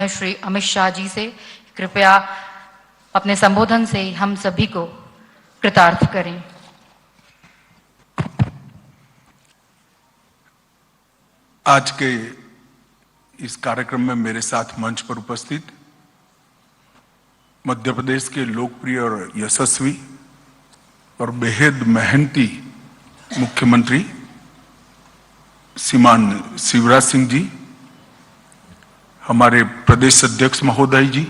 श्री अमित शाह जी से कृपया अपने संबोधन से हम सभी को कृतार्थ करें। आज के इस कार्यक्रम में मेरे साथ मंच पर उपस्थित मध्य प्रदेश के लोकप्रिय और यशस्वी और बेहद मेहनती मुख्यमंत्री श्रीमान शिवराज सिंह जी, हमारे प्रदेश अध्यक्ष महोदय जी,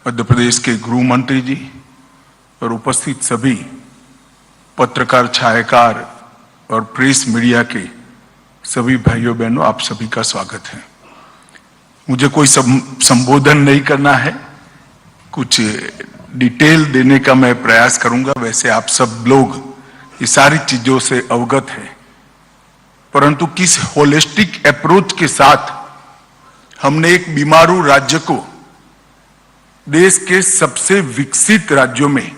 मध्य प्रदेश के गृह मंत्री जी और उपस्थित सभी पत्रकार, छायाकार और प्रेस मीडिया के सभी भाइयों बहनों, आप सभी का स्वागत है। मुझे कोई संबोधन नहीं करना है, कुछ डिटेल देने का मैं प्रयास करूंगा। वैसे आप सब लोग ये सारी चीजों से अवगत हैं, परंतु किस होलिस्टिक अप्रोच के साथ हमने एक बीमारू राज्य को देश के सबसे विकसित राज्यों में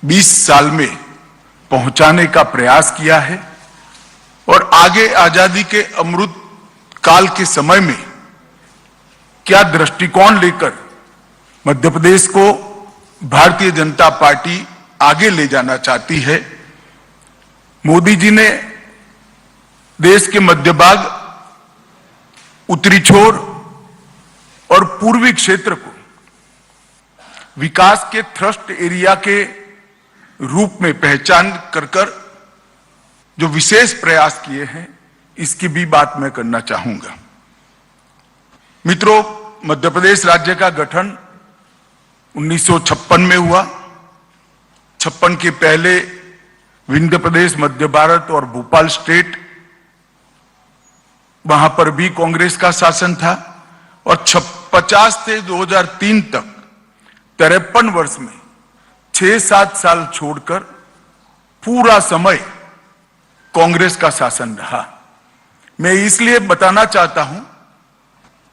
20 साल में पहुंचाने का प्रयास किया है और आगे आजादी के अमृत काल के समय में क्या दृष्टिकोण लेकर मध्य प्रदेश को भारतीय जनता पार्टी आगे ले जाना चाहती है। मोदी जी ने देश के मध्य भाग, उत्तरी छोर और पूर्वी क्षेत्र को विकास के थ्रस्ट एरिया के रूप में पहचान कर जो विशेष प्रयास किए हैं, इसकी भी बात मैं करना चाहूंगा। मित्रों, मध्य प्रदेश राज्य का गठन 1956 में हुआ। 56 के पहले विंध्य प्रदेश, मध्य भारत और भोपाल स्टेट, वहां पर भी कांग्रेस का शासन था और 50 से 2003 तक 53 वर्ष में 6-7 साल छोड़कर पूरा समय कांग्रेस का शासन रहा। मैं इसलिए बताना चाहता हूं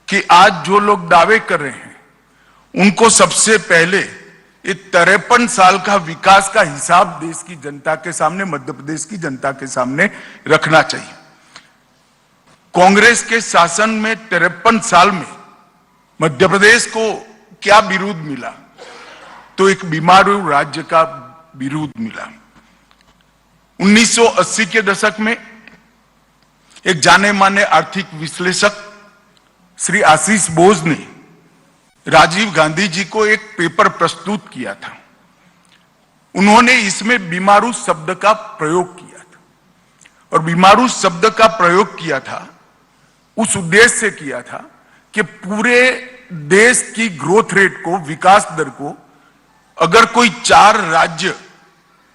कि आज जो लोग दावे कर रहे हैं, उनको सबसे पहले ये 53 साल का विकास का हिसाब देश की जनता के सामने, मध्य प्रदेश की जनता के सामने रखना चाहिए। कांग्रेस के शासन में 53 साल में मध्य प्रदेश को क्या विरोध मिला? तो एक बीमारू राज्य का विरोध मिला। 1980 के दशक में एक जाने माने आर्थिक विश्लेषक श्री आशीष बोस ने राजीव गांधी जी को एक पेपर प्रस्तुत किया था। उन्होंने इसमें बीमारू शब्द का प्रयोग किया था और बीमारू शब्द का प्रयोग किया था उस उद्देश्य से किया था कि पूरे देश की ग्रोथ रेट को, विकास दर को अगर कोई 4 राज्य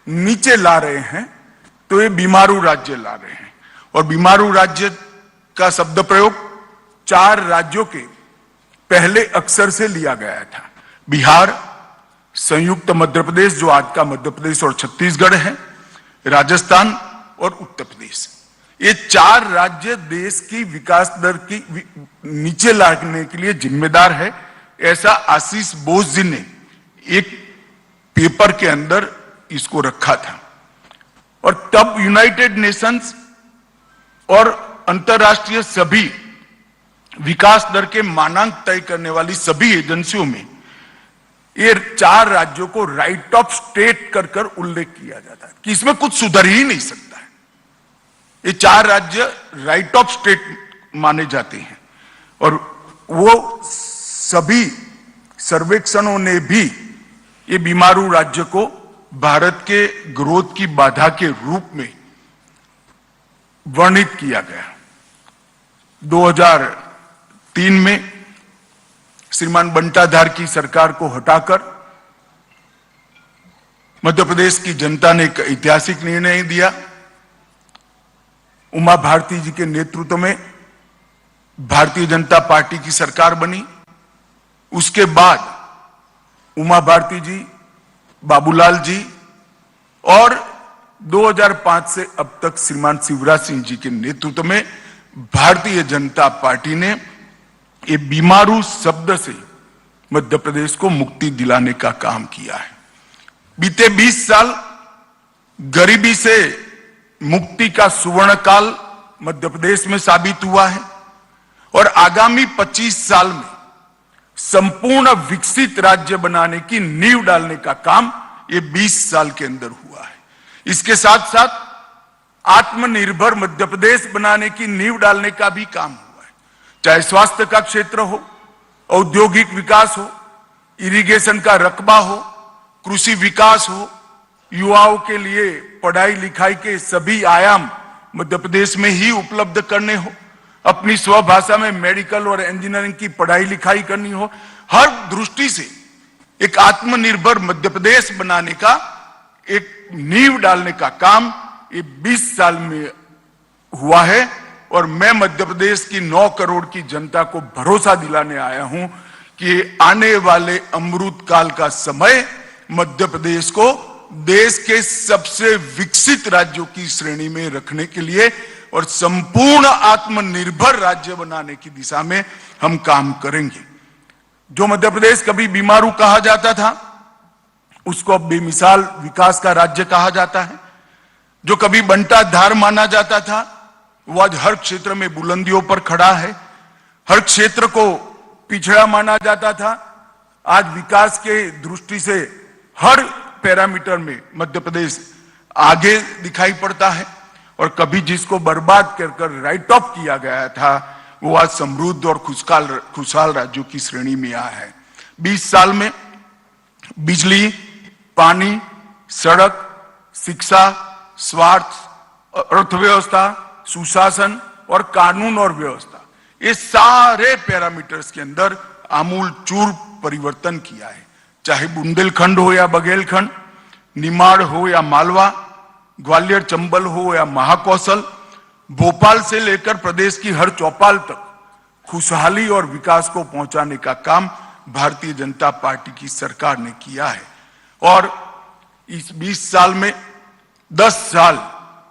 नीचे ला रहे हैं तो ये बीमारू राज्य ला रहे हैं। और बीमारू राज्य का शब्द प्रयोग 4 राज्यों के पहले अक्षर से लिया गया था। बिहार, संयुक्त मध्य प्रदेश जो आज का मध्य प्रदेश और छत्तीसगढ़ है, राजस्थान और उत्तर प्रदेश। ये 4 राज्य देश की विकास दर की नीचे लाने के लिए जिम्मेदार है, ऐसा आशीष बोस जी ने एक पेपर के अंदर इसको रखा था। और तब यूनाइटेड नेशंस और अंतरराष्ट्रीय सभी विकास दर के मानांक तय करने वाली सभी एजेंसियों में ये 4 राज्यों को राइट ऑफ स्टेट कर उल्लेख किया जाता है कि इसमें कुछ सुधर ही नहीं सकता है। ये 4 राज्य राइट ऑफ स्टेट माने जाते हैं और वो सभी सर्वेक्षणों ने भी ये बीमारू राज्य को भारत के ग्रोथ की बाधा के रूप में वर्णित किया गया। 2003 में श्रीमान बंटाधार की सरकार को हटाकर मध्य प्रदेश की जनता ने एक ऐतिहासिक निर्णय दिया। उमा भारती जी के नेतृत्व में भारतीय जनता पार्टी की सरकार बनी। उसके बाद उमा भारती जी, बाबूलाल जी और 2005 से अब तक श्रीमान शिवराज सिंह जी के नेतृत्व में भारतीय जनता पार्टी ने ये बीमारू शब्द से मध्य प्रदेश को मुक्ति दिलाने का काम किया है। बीते 20 साल गरीबी से मुक्ति का सुवर्ण काल मध्य प्रदेश में साबित हुआ है और आगामी 25 साल में संपूर्ण विकसित राज्य बनाने की नींव डालने का काम ये 20 साल के अंदर हुआ है। इसके साथ साथ आत्मनिर्भर मध्य प्रदेश बनाने की नींव डालने का भी काम हुआ है। चाहे स्वास्थ्य का क्षेत्र हो, औद्योगिक विकास हो, इरिगेशन का रकबा हो, कृषि विकास हो, युवाओं के लिए पढ़ाई लिखाई के सभी आयाम मध्य प्रदेश में ही उपलब्ध करने हो, अपनी स्वभाषा में मेडिकल और इंजीनियरिंग की पढ़ाई लिखाई करनी हो, हर दृष्टि से एक आत्मनिर्भर मध्य प्रदेश बनाने का एक नींव डालने का काम ये 20 साल में हुआ है। और मैं मध्य प्रदेश की 9 करोड़ की जनता को भरोसा दिलाने आया हूं कि आने वाले अमृत काल का समय मध्य प्रदेश को देश के सबसे विकसित राज्यों की श्रेणी में रखने के लिए और संपूर्ण आत्मनिर्भर राज्य बनाने की दिशा में हम काम करेंगे। जो मध्य प्रदेश कभी बीमारू कहा जाता था, उसको अब बेमिसाल विकास का राज्य कहा जाता है। जो कभी बंटा धार माना जाता था, वो आज हर क्षेत्र में बुलंदियों पर खड़ा है। हर क्षेत्र को पिछड़ा माना जाता था, आज विकास के दृष्टि से हर पैरामीटर में मध्य प्रदेश आगे दिखाई पड़ता है। और कभी जिसको बर्बाद कर राइट ऑफ किया गया था, वो आज समृद्ध और खुशहाल राज्यों की श्रेणी में आया है। 20 साल में बिजली, पानी, सड़क, शिक्षा, स्वास्थ्य, अर्थव्यवस्था, सुशासन और कानून और व्यवस्था, ये सारे पैरामीटर्स के अंदर आमूल चूर परिवर्तन किया है। चाहे बुंदेलखंड हो या बघेलखंड, निमाड़ हो या मालवा, ग्वालियर चंबल हो या महाकौशल, भोपाल से लेकर प्रदेश की हर चौपाल तक खुशहाली और विकास को पहुंचाने का काम भारतीय जनता पार्टी की सरकार ने किया है। और इस 20 साल में 10 साल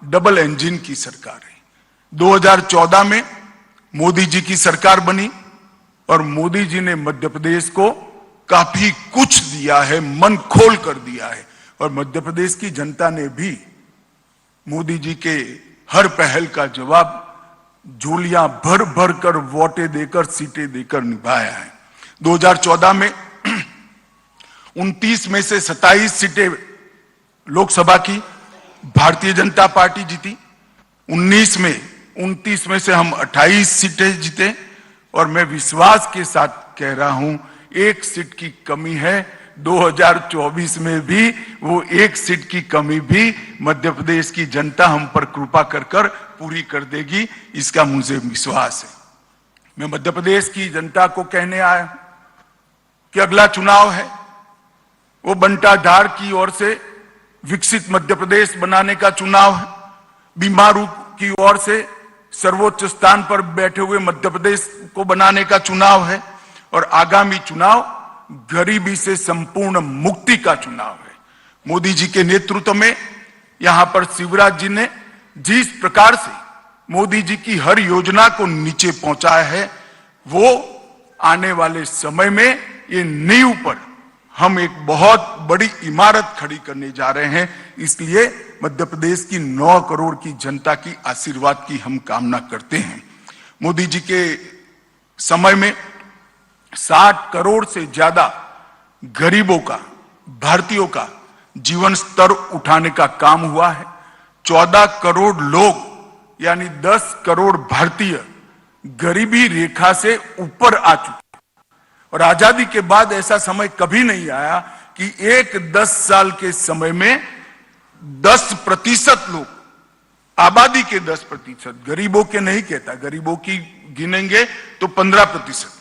डबल इंजन की सरकार है। 2014 में मोदी जी की सरकार बनी और मोदी जी ने मध्य प्रदेश को काफी कुछ दिया है, मन खोल कर दिया है। और मध्य प्रदेश की जनता ने भी मोदी जी के हर पहल का जवाब झोलियां भर भर कर वोटें देकर, सीटें देकर निभाया है। 2014 में 29 में से 27 सीटें लोकसभा की भारतीय जनता पार्टी जीती। 29 में से हम 28 सीटें जीते। और मैं विश्वास के साथ कह रहा हूं, एक सीट की कमी है। 2024 में भी वो एक सीट की कमी भी मध्य प्रदेश की जनता हम पर कृपा कर पूरी कर देगी, इसका मुझे विश्वास है। मैं मध्य प्रदेश की जनता को कहने आया हूं कि अगला चुनाव है वो बंटाधार की ओर से विकसित मध्य प्रदेश बनाने का चुनाव है। बीमारू की ओर से सर्वोच्च स्थान पर बैठे हुए मध्य प्रदेश को बनाने का चुनाव है। और आगामी चुनाव गरीबी से संपूर्ण मुक्ति का चुनाव है। मोदी जी के नेतृत्व में यहां पर शिवराज जी ने जिस प्रकार से मोदी जी की हर योजना को नीचे पहुंचाया है, वो आने वाले समय में ये नींव पर हम एक बहुत बड़ी इमारत खड़ी करने जा रहे हैं। इसलिए मध्य प्रदेश की 9 करोड़ की जनता की आशीर्वाद की हम कामना करते हैं। मोदी जी के समय में 60 करोड़ से ज्यादा गरीबों का, भारतीयों का जीवन स्तर उठाने का काम हुआ है। 14 करोड़ लोग यानी 10 करोड़ भारतीय गरीबी रेखा से ऊपर आ चुके। और आजादी के बाद ऐसा समय कभी नहीं आया कि एक 10 साल के समय में 10% लोग, आबादी के 10%, गरीबों के नहीं कहता, गरीबों की गिनेंगे तो 15%,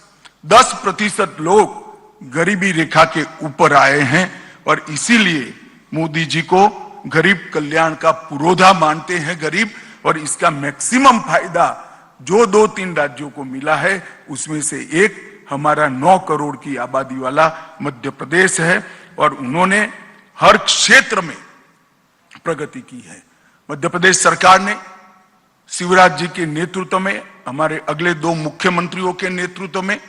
10% लोग गरीबी रेखा के ऊपर आए हैं। और इसीलिए मोदी जी को गरीब कल्याण का पुरोधा मानते हैं गरीब। और इसका मैक्सिमम फायदा जो 2-3 राज्यों को मिला है, उसमें से एक हमारा 9 करोड़ की आबादी वाला मध्य प्रदेश है। और उन्होंने हर क्षेत्र में प्रगति की है। मध्य प्रदेश सरकार ने शिवराज जी के नेतृत्व में, हमारे अगले 2 मुख्यमंत्रियों के नेतृत्व में,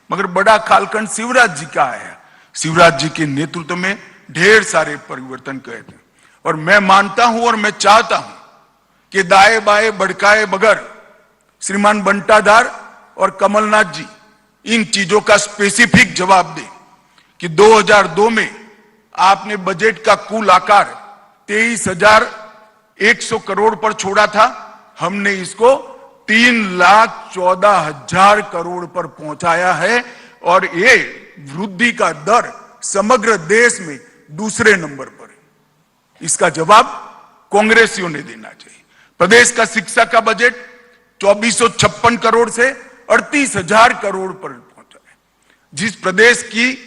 मगर बड़ा कालखंड शिवराज जी का है, शिवराज जी के नेतृत्व में ढेर सारे परिवर्तन किए थे। और मैं मानता हूं और मैं चाहता हूं कि दाएं बाएं भड़काए बगैर श्रीमान बंटाधार और कमलनाथ जी इन चीजों का स्पेसिफिक जवाब दे कि 2002 में आपने बजट का कुल आकार 23,100 करोड़ पर छोड़ा था, हमने इसको 3,14,000 करोड़ पर पहुंचाया है और ये वृद्धि का दर समग्र देश में दूसरे नंबर पर है। इसका जवाब कांग्रेसियों ने देना चाहिए। प्रदेश का शिक्षा का बजट 2,456 करोड़ से 38,000 करोड़ पर पहुंचा है। जिस प्रदेश की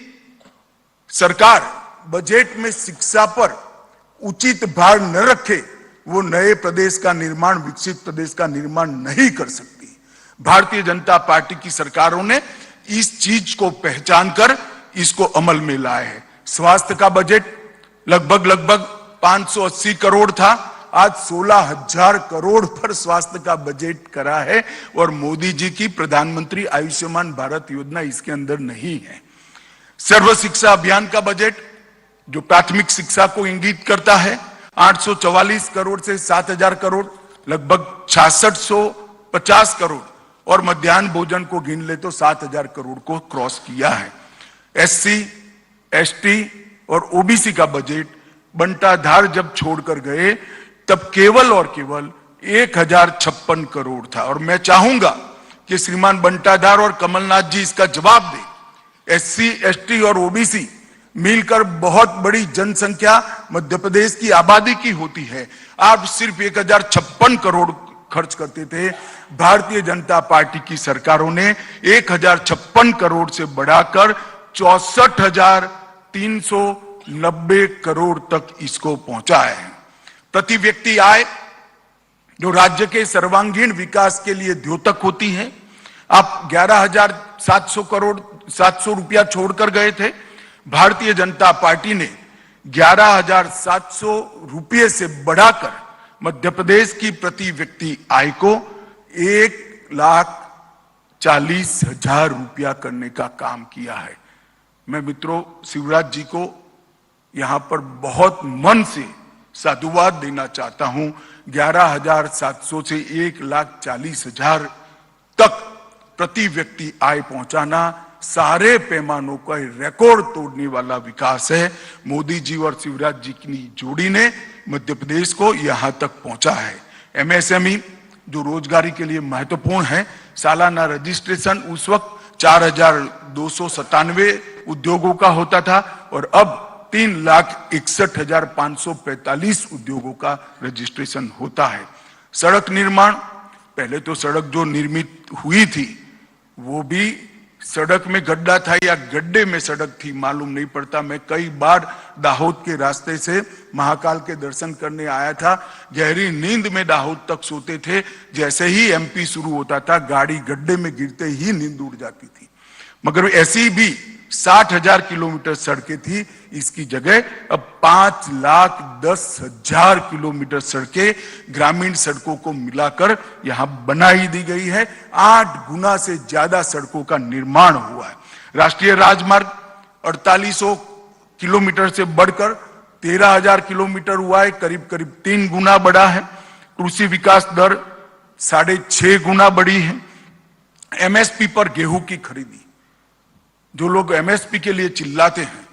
सरकार बजट में शिक्षा पर उचित भार न रखे वो नए प्रदेश का निर्माण, विकसित प्रदेश का निर्माण नहीं कर सकती। भारतीय जनता पार्टी की सरकारों ने इस चीज को पहचान कर इसको अमल में लाए हैं। स्वास्थ्य का बजट लगभग 580 करोड़ था, आज 16,000 करोड़ पर स्वास्थ्य का बजट करा है और मोदी जी की प्रधानमंत्री आयुष्मान भारत योजना इसके अंदर नहीं है। सर्व शिक्षा अभियान का बजट जो प्राथमिक शिक्षा को इंगित करता है 844 करोड़ से 7,000 करोड़, लगभग 6650 करोड़ और मध्याह्न भोजन को गिन ले तो 7,000 करोड़ को क्रॉस किया है। एससी, एसटी और ओबीसी का बजट बंटाधार जब छोड़कर गए तब केवल और केवल 1,056 करोड़ था और मैं चाहूंगा कि श्रीमान बंटाधार और कमलनाथ जी इसका जवाब दें। एससी, एसटी और ओबीसी मिलकर बहुत बड़ी जनसंख्या मध्य प्रदेश की आबादी की होती है। आप सिर्फ 1,056 करोड़ खर्च करते थे। भारतीय जनता पार्टी की सरकारों ने 1,056 करोड़ से बढ़ाकर 64,390 करोड़ तक इसको पहुंचाया है। प्रति व्यक्ति आय जो राज्य के सर्वांगीण विकास के लिए द्योतक होती है, आप 11,700 रुपया छोड़कर गए थे। भारतीय जनता पार्टी ने 11,700 रुपये से बढ़ाकर मध्य प्रदेश की प्रति व्यक्ति आय को 1,40,000 रुपया करने का काम किया है। मैं मित्रों शिवराज जी को यहां पर बहुत मन से साधुवाद देना चाहता हूं। 11,700 से 1,40,000 तक प्रति व्यक्ति आय पहुंचाना सारे पैमानों का रिकॉर्ड तोड़ने वाला विकास है। मोदी जी और शिवराज जी की जोड़ी ने मध्य प्रदेश को यहां तक पहुंचा है। एमएसएमई जो रोजगारी के लिए महत्वपूर्ण है, सालाना रजिस्ट्रेशन उस वक्त 4,297 उद्योगों का होता था और अब 3,61,545 उद्योगों का रजिस्ट्रेशन होता है। सड़क निर्माण, पहले तो सड़क जो निर्मित हुई थी वो भी सड़क में गड्ढा था या गड्ढे में सड़क थी मालूम नहीं पड़ता। मैं कई बार दाहोद के रास्ते से महाकाल के दर्शन करने आया था, गहरी नींद में दाहोद तक सोते थे। जैसे ही एमपी शुरू होता था गाड़ी गड्ढे में गिरते ही नींद उड़ जाती थी। मगर ऐसी भी 60,000 किलोमीटर सड़कें थी, इसकी जगह अब 5,10,000 किलोमीटर सड़कें ग्रामीण सड़कों को मिलाकर यहां बनाई दी गई है। 8 गुना से ज्यादा सड़कों का निर्माण हुआ है। राष्ट्रीय राजमार्ग 4,800 किलोमीटर से बढ़कर 13,000 किलोमीटर हुआ है, करीब 3 गुना बढ़ा है। कृषि विकास दर 6.5 गुना बढ़ी है। एमएसपी पर गेहूं की खरीदी, जो लोग एमएसपी के लिए चिल्लाते हैं,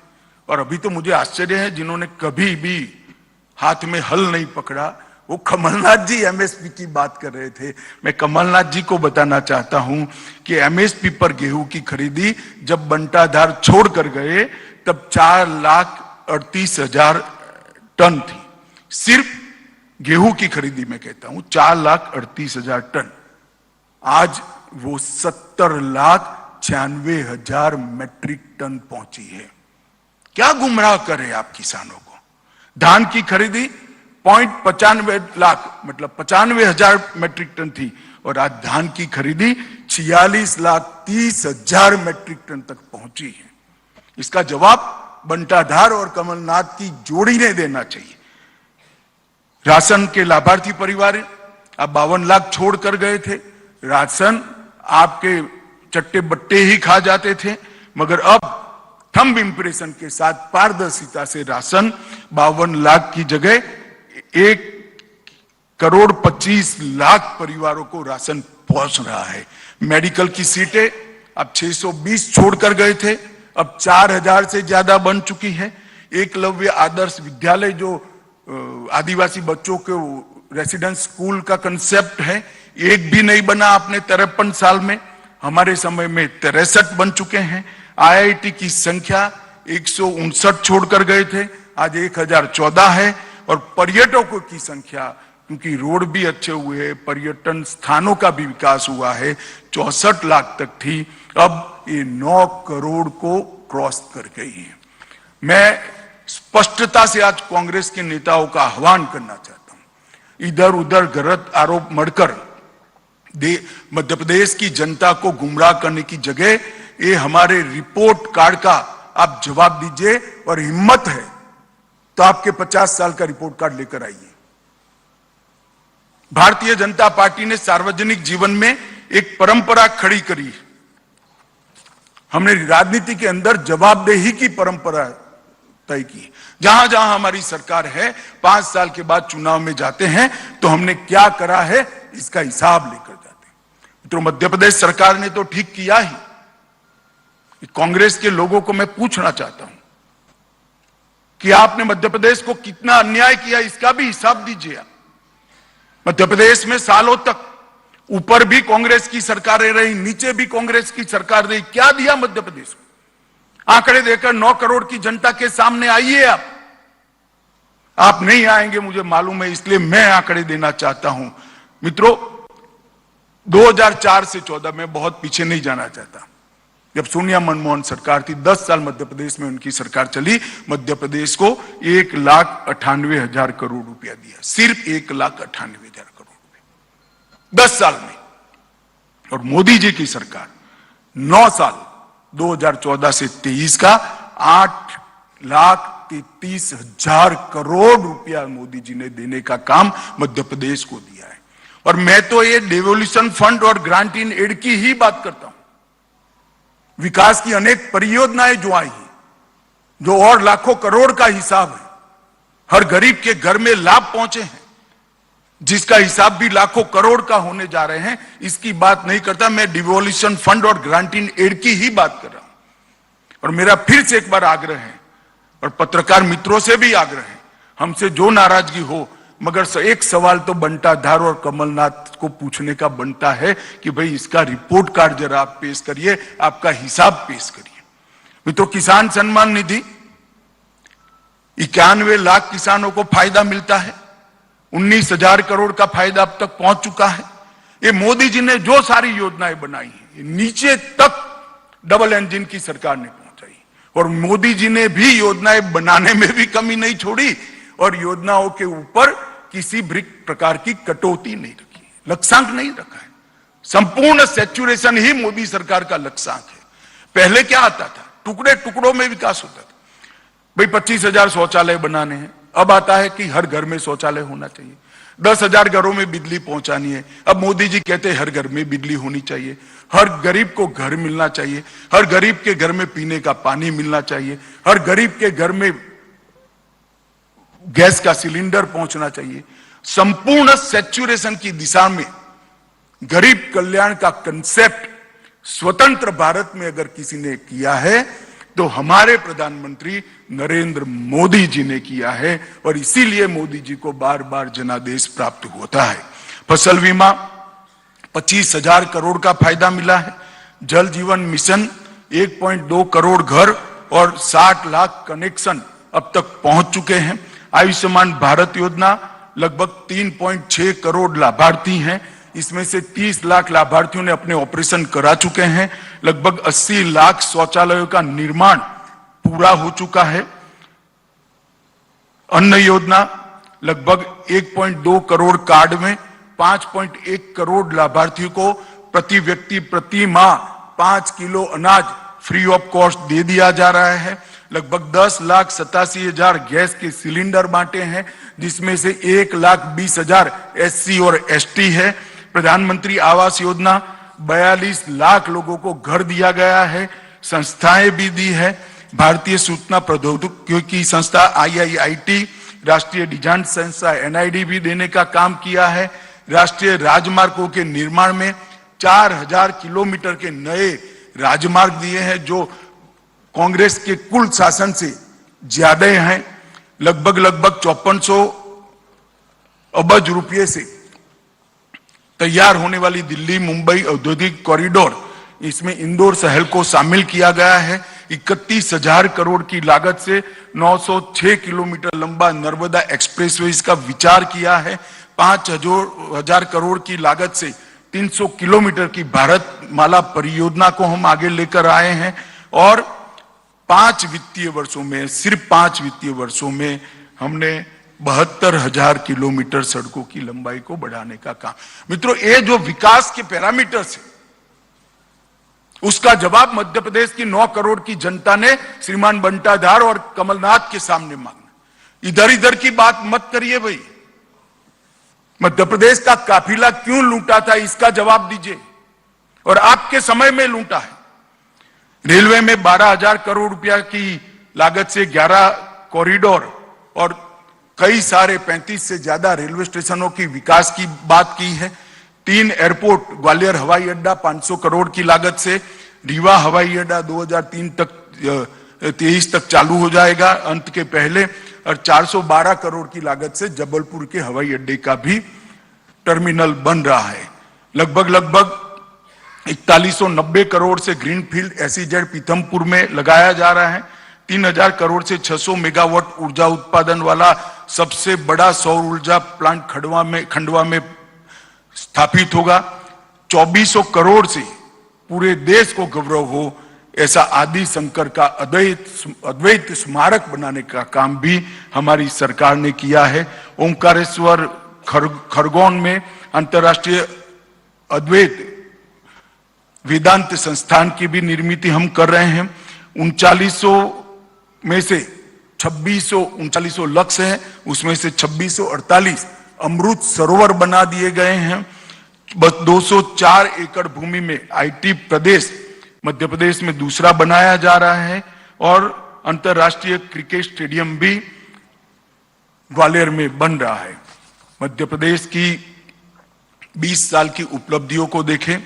और अभी तो मुझे आश्चर्य है जिन्होंने कभी भी हाथ में हल नहीं पकड़ा, वो कमलनाथ जी एमएसपी की बात कर रहे थे। मैं कमलनाथ जी को बताना चाहता हूं कि एमएसपी पर गेहूं की खरीदी जब बंटाधार छोड़कर गए तब 4,38,000 टन थी। सिर्फ गेहूं की खरीदी में कहता हूं 4,38,000 टन, आज वो 70,96,000 मैट्रिक टन पहुंची है। क्या गुमराह करे आप किसानों को। धान की खरीदी 0.95 लाख मतलब 95,000 मैट्रिक टन थी और आज धान की खरीदी 46,30,000 मैट्रिक टन तक पहुंची है। इसका जवाब बंटाधार और कमलनाथ की जोड़ी ने देना चाहिए। राशन के लाभार्थी परिवार आप 52 लाख छोड़कर गए थे। राशन आपके चट्टे बट्टे ही खा जाते थे, मगर अब थंब इंप्रेशन के साथ पारदर्शिता से राशन 52 लाख की जगह 1,25,00,000 परिवारों को राशन पहुंच रहा है। मेडिकल की सीटें आप 620 छोड़कर गए थे, अब 4000 से ज्यादा बन चुकी है। एकलव्य आदर्श विद्यालय जो आदिवासी बच्चों के रेसिडेंस स्कूल का कंसेप्ट है, एक भी नहीं बना आपने 53 साल में। हमारे समय में 63 बन चुके हैं। आईआईटी की संख्या 159 छोड़कर गए थे, आज 1014 है। और पर्यटकों की संख्या, क्योंकि रोड भी अच्छे हुए हैं, पर्यटन स्थानों का भी विकास हुआ है, 64 लाख तक थी, अब ये 9 करोड़ को क्रॉस कर गई है। मैं स्पष्टता से आज कांग्रेस के नेताओं का आह्वान करना चाहता हूं, इधर उधर गलत आरोप मढ़कर मध्य प्रदेश की जनता को गुमराह करने की जगह ये हमारे रिपोर्ट कार्ड का आप जवाब दीजिए, और हिम्मत है तो आपके 50 साल का रिपोर्ट कार्ड लेकर आइए। भारतीय जनता पार्टी ने सार्वजनिक जीवन में एक परंपरा खड़ी करी है। हमने राजनीति के अंदर जवाबदेही की परंपरा तय की। जहां जहां हमारी सरकार है, 5 साल के बाद चुनाव में जाते हैं तो हमने क्या करा है इसका हिसाब लेकर जाते हैं। तो मध्य प्रदेश सरकार ने तो ठीक किया ही। कांग्रेस के लोगों को मैं पूछना चाहता हूं कि आपने मध्य प्रदेश को कितना अन्याय किया, इसका भी हिसाब दीजिए आप। मध्य प्रदेश में सालों तक ऊपर भी कांग्रेस की सरकारें रही, नीचे भी कांग्रेस की सरकार रही, क्या दिया मध्य प्रदेश को? आंकड़े देकर 9 करोड़ की जनता के सामने आइए आप नहीं आएंगे मुझे मालूम है, इसलिए मैं आंकड़े देना चाहता हूं। मित्रों, 2004 से 14 में बहुत पीछे नहीं जाना चाहता। जब सोनिया मनमोहन सरकार थी, 10 साल मध्य प्रदेश में उनकी सरकार चली, मध्य प्रदेश को 1,98,000 करोड़ रुपया दिया, सिर्फ 1,98,000 करोड़ रुपया 10 साल में। और मोदी जी की सरकार 9 साल 2014 से 23 का 8,33,000 करोड़ रुपया मोदी जी ने देने का काम मध्य प्रदेश को दिया है। और मैं तो ये डेवोल्यूशन फंड और ग्रांट इन एड की ही बात करता हूं। विकास की अनेक परियोजनाएं जो आई हैं, जो और लाखों करोड़ का हिसाब है, हर गरीब के घर में लाभ पहुंचे हैं, जिसका हिसाब भी लाखों करोड़ का होने जा रहे हैं, इसकी बात नहीं करता। मैं डिवोल्यूशन फंड और ग्रांट इन एड की ही बात कर रहा हूं। और मेरा फिर से एक बार आग्रह है, और पत्रकार मित्रों से भी आग्रह है, हमसे जो नाराजगी हो, मगर एक सवाल तो बंटा धार और कमलनाथ को पूछने का बनता है कि भाई इसका रिपोर्ट कार्ड जरा आप पेश करिए, आपका हिसाब पेश करिए। मित्रों, किसान सम्मान निधि 91 लाख किसानों को फायदा मिलता है, 19,000 करोड़ का फायदा अब तक पहुंच चुका है। ये मोदी जी ने जो सारी योजनाएं बनाई हैं, नीचे तक डबल इंजन की सरकार ने पहुंचाई, और मोदी जी ने भी योजनाएं बनाने में भी कमी नहीं छोड़ी, और योजनाओं के ऊपर किसी भी प्रकार की कटौती नहीं रखी, लक्ष्यांक नहीं रखा है। संपूर्ण सैचुरेशन ही मोदी सरकार का लक्ष्यांक है। पहले क्या आता था, टुकड़े टुकड़ों में विकास होता था। भाई 25,000 शौचालय बनाने हैं, अब आता है कि हर घर में शौचालय होना चाहिए। 10,000 घरों में बिजली पहुंचानी है, अब मोदी जी कहते हैं हर घर में बिजली होनी चाहिए। हर गरीब को घर मिलना चाहिए, हर गरीब के घर में पीने का पानी मिलना चाहिए, हर गरीब के घर में गैस का सिलेंडर पहुंचना चाहिए। संपूर्ण सैचुरेशन की दिशा में गरीब कल्याण का कंसेप्ट स्वतंत्र भारत में अगर किसी ने किया है तो हमारे प्रधानमंत्री नरेंद्र मोदी जी ने किया है, और इसीलिए मोदी जी को बार बार जनादेश प्राप्त होता है। फसल बीमा 25,000 करोड़ का फायदा मिला है। जल जीवन मिशन 1.2 करोड़ घर और 60 लाख कनेक्शन अब तक पहुंच चुके हैं। आयुष्मान भारत योजना लगभग 3.6 करोड़ लाभार्थी हैं, इसमें से 30 लाख लाभार्थियों ने अपने ऑपरेशन करा चुके हैं। लगभग 80 लाख शौचालयों का निर्माण पूरा हो चुका है। अन्न योजना लगभग 1.2 करोड़ कार्ड में 5.1 करोड़ लाभार्थियों को प्रति व्यक्ति प्रति माह 5 किलो अनाज फ्री ऑफ कॉस्ट दे दिया जा रहा है। लगभग 10,87,000 गैस के सिलेंडर बांटे हैं, जिसमें से 1,20,000 SC और ST है। प्रधानमंत्री आवास योजना 42 लाख लोगों को घर दिया गया है। संस्थाएं भी दी है। भारतीय सूचना प्रौद्योगिकी संस्था IIIT, राष्ट्रीय डिजाइन संस्था NID भी देने का काम किया है। राष्ट्रीय राजमार्गों के निर्माण में 4,000 किलोमीटर के नए राजमार्ग दिए हैं जो कांग्रेस के कुल शासन से ज्यादा हैं। लगभग 5400 अबज रुपये से तैयार होने वाली दिल्ली मुंबई औद्योगिक कॉरिडोर, इसमें इंदौर शहर को शामिल किया गया है। 31,000 करोड़ की लागत से 906 किलोमीटर लंबा नर्मदा एक्सप्रेसवे इसका विचार किया है। 5,000 करोड़ की लागत से 300 किलोमीटर की भारत माला परियोजना को हम आगे लेकर आए हैं और 5 वित्तीय वर्षों में, सिर्फ 5 वित्तीय वर्षों में हमने 72,000 किलोमीटर सड़कों की लंबाई को बढ़ाने का काम। मित्रों, ये जो विकास के पैरामीटर्स है उसका जवाब मध्य प्रदेश की 9 करोड़ की जनता ने श्रीमान बंटाधार और कमलनाथ के सामने मांगा। इधर इधर की बात मत करिए भाई। मध्य प्रदेश का काफिला क्यों लूटा था, इसका जवाब दीजिए। और आपके समय में लूटा है। रेलवे में 12,000 करोड़ रुपया की लागत से 11 कॉरिडोर और कई सारे 35 से ज्यादा रेलवे स्टेशनों की विकास की बात की है। 3 एयरपोर्ट, ग्वालियर हवाई अड्डा 500 करोड़ की लागत से, रीवा हवाई अड्डा 2023 तक चालू हो जाएगा अंत के पहले, और 412 करोड़ की लागत से जबलपुर के हवाई अड्डे का भी टर्मिनल बन रहा है। लगभग 4190 करोड़ से ग्रीनफील्ड एसईजेड पीथमपुर में लगाया जा रहा है। 3,000 करोड़ से 600 मेगावाट ऊर्जा उत्पादन वाला सबसे बड़ा सौर ऊर्जा प्लांट खंडवा में स्थापित होगा। 2400 करोड़ से पूरे देश को गौरव हो ऐसा आदि शंकर का अद्वैत स्मारक बनाने का काम भी हमारी सरकार ने किया है। ओंकारेश्वर खरगोन में अंतर्राष्ट्रीय अद्वैत वेदांत संस्थान की भी निर्मित हम कर रहे हैं। 3900 में से 3900 लक्ष्य है, उसमें से 2648 अमृत सरोवर बना दिए गए हैं। बस 204 एकड़ भूमि में आईटी प्रदेश मध्य प्रदेश में दूसरा बनाया जा रहा है और अंतर्राष्ट्रीय क्रिकेट स्टेडियम भी ग्वालियर में बन रहा है। मध्य प्रदेश की 20 साल की उपलब्धियों को देखें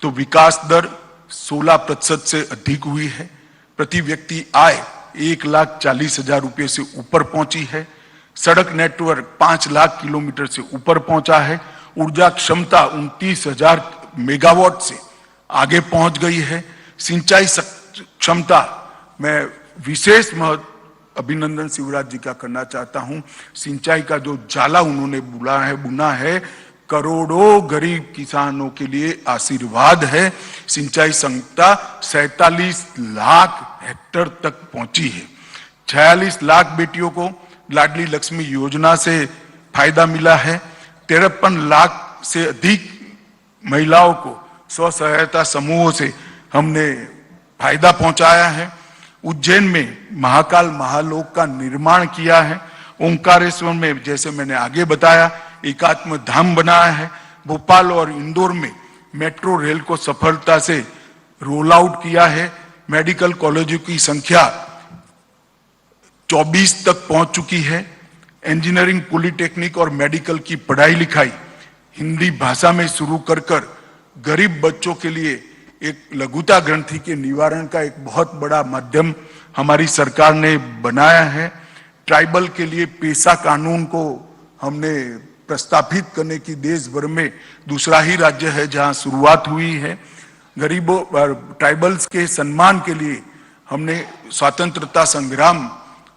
तो विकास दर 16% से अधिक हुई है। प्रति व्यक्ति आय 1,40,000 रुपये से ऊपर पहुंची है। सड़क नेटवर्क 5 लाख किलोमीटर से ऊपर पहुंचा है। ऊर्जा क्षमता 29,000 मेगावाट से आगे पहुंच गई है। सिंचाई क्षमता मैं विशेष अभिनंदन शिवराज जी का करना चाहता हूं। सिंचाई का जो जाला उन्होंने बुना है करोड़ों गरीब किसानों के लिए आशीर्वाद है। सिंचाई क्षमता 47 लाख हेक्टेयर तक पहुंची है। 46 लाख बेटियों को लाडली लक्ष्मी योजना से फायदा मिला है। 53 लाख से अधिक महिलाओं को स्व सहायता समूहों से हमने फायदा पहुंचाया है। उज्जैन में महाकाल महालोक का निर्माण किया है। ओंकारेश्वर में जैसे मैंने आगे बताया एकात्म धाम बनाया है। भोपाल और इंदौर में मेट्रो रेल को सफलता से रोल आउट किया है। मेडिकल कॉलेजों की संख्या 24 तक पहुंच चुकी है। इंजीनियरिंग, पॉलिटेक्निक और मेडिकल की पढ़ाई लिखाई हिंदी भाषा में शुरू कर गरीब बच्चों के लिए एक लघुता ग्रंथि के निवारण का एक बहुत बड़ा माध्यम हमारी सरकार ने बनाया है। ट्राइबल के लिए पेशा कानून को हमने प्रस्तावित करने की देश भर में दूसरा ही राज्य है जहां शुरुआत हुई है। गरीबों ट्राइबल्स के सम्मान के लिए हमने स्वतंत्रता संग्राम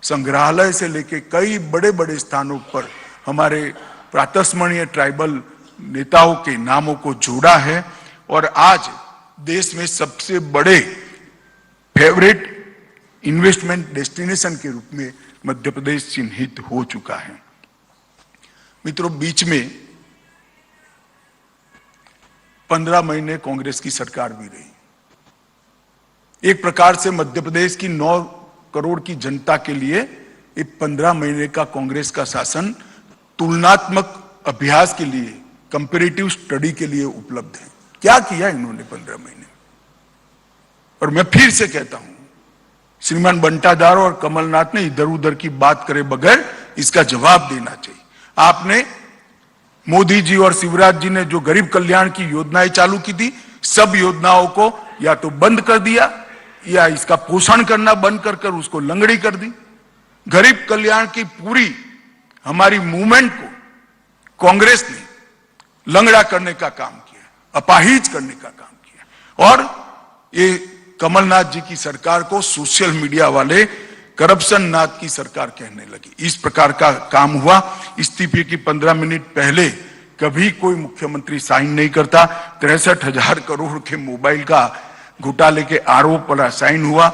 संग्रहालय से लेके कई बड़े बड़े स्थानों पर हमारे प्रातस्मरणीय ट्राइबल नेताओं के नामों को जोड़ा है और आज देश में सबसे बड़े फेवरेट इन्वेस्टमेंट डेस्टिनेशन के रूप में मध्य प्रदेश चिन्हित हो चुका है। मित्रों, बीच में 15 महीने कांग्रेस की सरकार भी रही। एक प्रकार से मध्य प्रदेश की 9 करोड़ की जनता के लिए एक 15 महीने का कांग्रेस का शासन तुलनात्मक अभ्यास के लिए, कंपैरेटिव स्टडी के लिए उपलब्ध है। क्या किया इन्होंने 15 महीने? और मैं फिर से कहता हूं, श्रीमान बंटाधार और कमलनाथ ने इधर उधर की बात करे बगैर इसका जवाब देना चाहिए। आपने मोदी जी और शिवराज जी ने जो गरीब कल्याण की योजनाएं चालू की थी, सब योजनाओं को या तो बंद कर दिया या इसका पोषण करना बंद कर उसको लंगड़ी कर दी। गरीब कल्याण की पूरी हमारी मूवमेंट को कांग्रेस ने लंगड़ा करने का काम किया, अपाहिज करने का काम किया। और ये कमलनाथ जी की सरकार को सोशल मीडिया वाले करप्शन नाथ की सरकार कहने लगी। इस प्रकार का काम हुआ। इस्तीफे की 15 मिनट पहले कभी कोई मुख्यमंत्री साइन नहीं करता। 63,000 करोड़ के मोबाइल का घोटाले के आरोप पर साइन हुआ।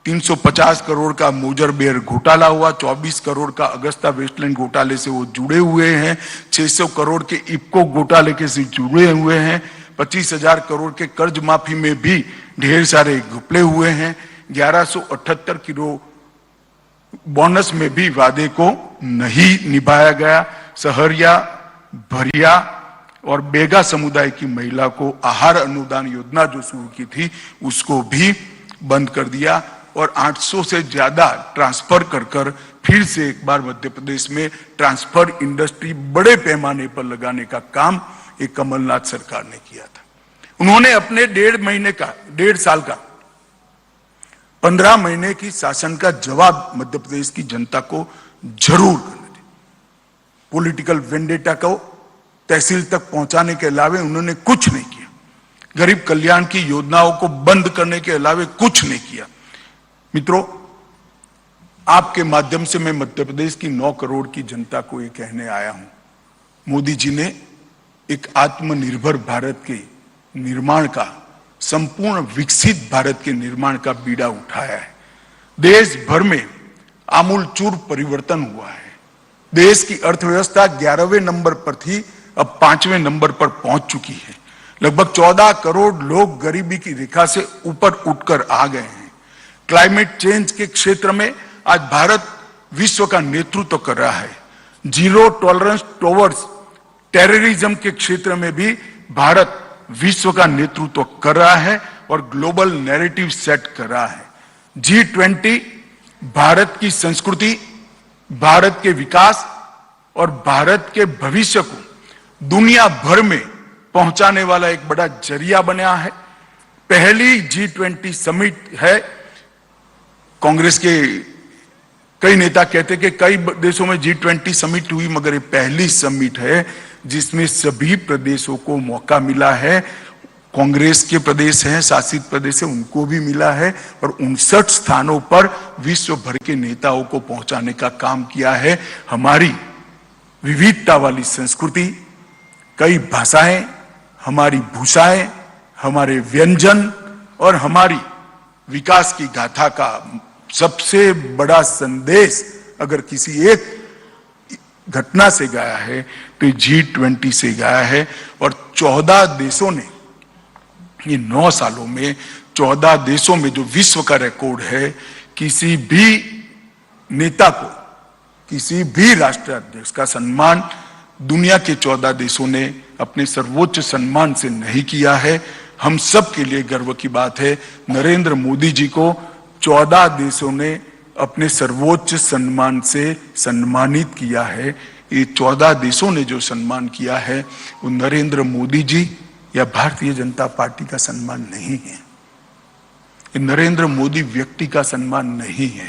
350 करोड़ का मोजर बेयर घोटाला हुआ। 24 करोड़ का अगस्ता वेस्टलैंड घोटाले से वो जुड़े हुए हैं। 600 करोड़ के इफ्को घोटाले के से जुड़े हुए हैं। 25,000 करोड़ के कर्ज माफी में भी ढेर सारे घपले हुए हैं। 1178 करोड़ बोनस में भी वादे को नहीं निभाया गया। सहरिया, भरिया और बेगा समुदाय की महिला को आहार अनुदान योजना जो शुरू की थी उसको भी बंद कर दिया। और 800 से ज्यादा ट्रांसफर कर फिर से एक बार मध्य प्रदेश में ट्रांसफर इंडस्ट्री बड़े पैमाने पर लगाने का काम एक कमलनाथ सरकार ने किया था। उन्होंने अपने 1.5 साल का 15 महीने की शासन का जवाब मध्य प्रदेश की जनता को जरूर करना चाहिए। पॉलिटिकल वेंडेटा को तहसील तक पहुंचाने के अलावे उन्होंने कुछ नहीं किया। गरीब कल्याण की योजनाओं को बंद करने के अलावे कुछ नहीं किया। मित्रों, आपके माध्यम से मैं मध्य प्रदेश की 9 करोड़ की जनता को ये कहने आया हूं, मोदी जी ने एक आत्मनिर्भर भारत के निर्माण का, संपूर्ण विकसित भारत के निर्माण का बीड़ा उठाया है। देश भर में आमूलचूर परिवर्तन हुआ है। देश की अर्थव्यवस्था 11वें नंबर पर थी, अब 5वें नंबर पर पहुंच चुकी है। लगभग 14 करोड़ लोग गरीबी की रेखा से ऊपर उठकर आ गए हैं। क्लाइमेट चेंज के क्षेत्र में आज भारत विश्व का नेतृत्व कर रहा है। जीरो टॉलरेंस टुवर्ड्स टेररिज्म के क्षेत्र में भी भारत विश्व का नेतृत्व कर रहा है और ग्लोबल नैरेटिव सेट कर रहा है। G20 भारत की संस्कृति, भारत के विकास और भारत के भविष्य को दुनिया भर में पहुंचाने वाला एक बड़ा जरिया बना है। पहली G20 समिट है। कांग्रेस के कई नेता कहते कि कई देशों में G20 समिट हुई, मगर ये पहली समिट है जिसमें सभी प्रदेशों को मौका मिला है। कांग्रेस के प्रदेश हैं, शासित प्रदेश है, उनको भी मिला है और 59 स्थानों पर विश्व भर के नेताओं को पहुंचाने का काम किया है। हमारी विविधता वाली संस्कृति, कई भाषाएं, हमारी भूषाएं, हमारे व्यंजन और हमारी विकास की गाथा का सबसे बड़ा संदेश अगर किसी एक घटना से गाया है तो G20 से गाया है। और 14 देशों ने ये 9 सालों में 14 देशों में जो विश्व का रिकॉर्ड है, किसी भी नेता को, किसी भी राष्ट्राध्यक्ष का सम्मान दुनिया के 14 देशों ने अपने सर्वोच्च सम्मान से नहीं किया है। हम सब के लिए गर्व की बात है, नरेंद्र मोदी जी को 14 देशों ने अपने सर्वोच्च सम्मान से सम्मानित किया है। ये 14 देशों ने जो सम्मान किया है वो नरेंद्र मोदी जी या भारतीय जनता पार्टी का सम्मान नहीं है। ये नरेंद्र मोदी व्यक्ति का सम्मान नहीं है।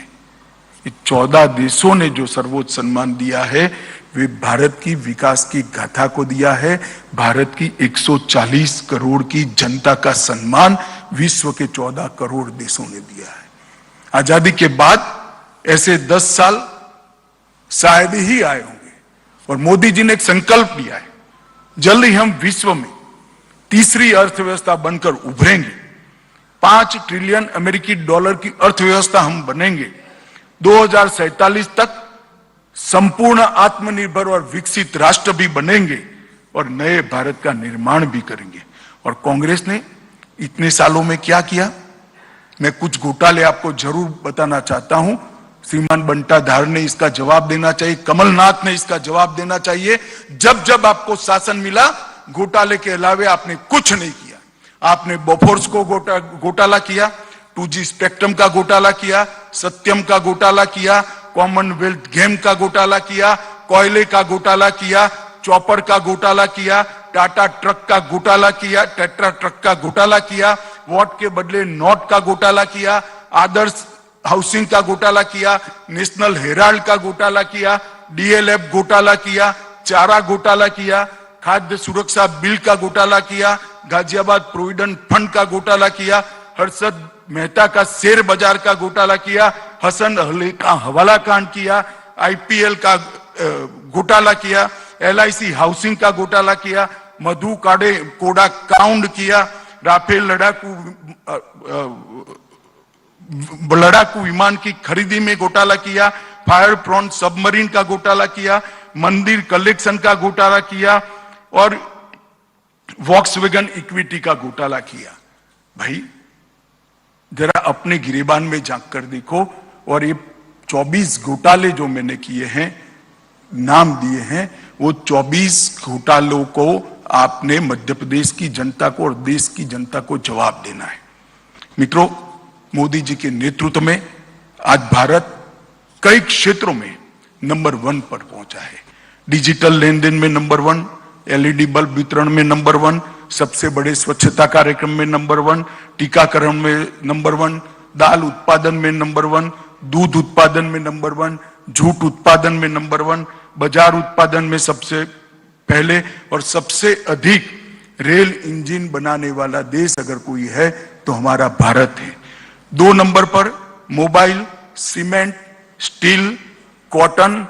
ये 14 देशों ने जो सर्वोच्च सम्मान दिया है वे भारत की विकास की गाथा को दिया है। भारत की 140 करोड़ की जनता का सम्मान विश्व के 14 करोड़ देशों ने दिया है। आजादी के बाद ऐसे 10 साल शायद ही आए होंगे और मोदी जी ने एक संकल्प लिया है, जल्द ही हम विश्व में तीसरी अर्थव्यवस्था बनकर उभरेंगे। 5 ट्रिलियन अमेरिकी डॉलर की अर्थव्यवस्था हम बनेंगे। 2047 तक संपूर्ण आत्मनिर्भर और विकसित राष्ट्र भी बनेंगे और नए भारत का निर्माण भी करेंगे। और कांग्रेस ने इतने सालों में क्या किया, मैं कुछ घोटाले आपको जरूर बताना चाहता हूं। श्रीमान बंटाधार ने इसका जवाब देना चाहिए, कमलनाथ ने इसका जवाब देना चाहिए। जब जब आपको शासन मिला, घोटाले के अलावे आपने कुछ नहीं किया। आपने बोफोर्स को घोटाला किया, 2G स्पेक्ट्रम का घोटाला किया, सत्यम का घोटाला किया, कॉमनवेल्थ गेम का घोटाला किया, कोयले का घोटाला किया, चॉपर का घोटाला किया, टाटा ट्रक का घोटाला किया, टेट्रा ट्रक का घोटाला किया, वोट के बदले नोट का घोटाला किया, आदर्श हाउसिंग का घोटाला किया, नेशनल हेराल्ड का घोटाला किया, डीएलएफ घोटाला किया, चारा घोटाला किया, खाद्य सुरक्षा बिल का घोटाला किया, गाजियाबाद प्रोविडेंट फंड का घोटाला किया, हर्षद मेहता का शेयर बाजार का घोटाला किया, हसन अली का हवाला कांड किया, आईपीएल का घोटाला किया, एलआईसी हाउसिंग का घोटाला किया, मधु कोड़ा कांड किया, राफेल लड़ाकू विमान की खरीदी में घोटाला किया, फायर फ्रंट सबमरीन का घोटाला किया, मंदिर कलेक्शन का घोटाला किया और वॉक्सवैगन इक्विटी का घोटाला किया। भाई जरा अपने गिरेबान में झांक कर देखो और ये 24 घोटाले जो मैंने किए हैं, नाम दिए हैं, वो 24 घोटालों को आपने मध्य प्रदेश की जनता को और देश की जनता को जवाब देना है। मित्रों, मोदी जी के नेतृत्व में आज भारत कई क्षेत्रों में नंबर 1 पर पहुंचा है। डिजिटल लेन देन में नंबर 1, एलईडी बल्ब वितरण में नंबर 1, सबसे बड़े स्वच्छता कार्यक्रम में नंबर 1, टीकाकरण में नंबर 1, दाल उत्पादन में नंबर 1, दूध उत्पादन में नंबर 1, जूट उत्पादन में नंबर 1, बाजार उत्पादन में सबसे पहले और सबसे अधिक रेल इंजन बनाने वाला देश अगर कोई है तो हमारा भारत है। 2 नंबर पर मोबाइल, सीमेंट, स्टील, कॉटन,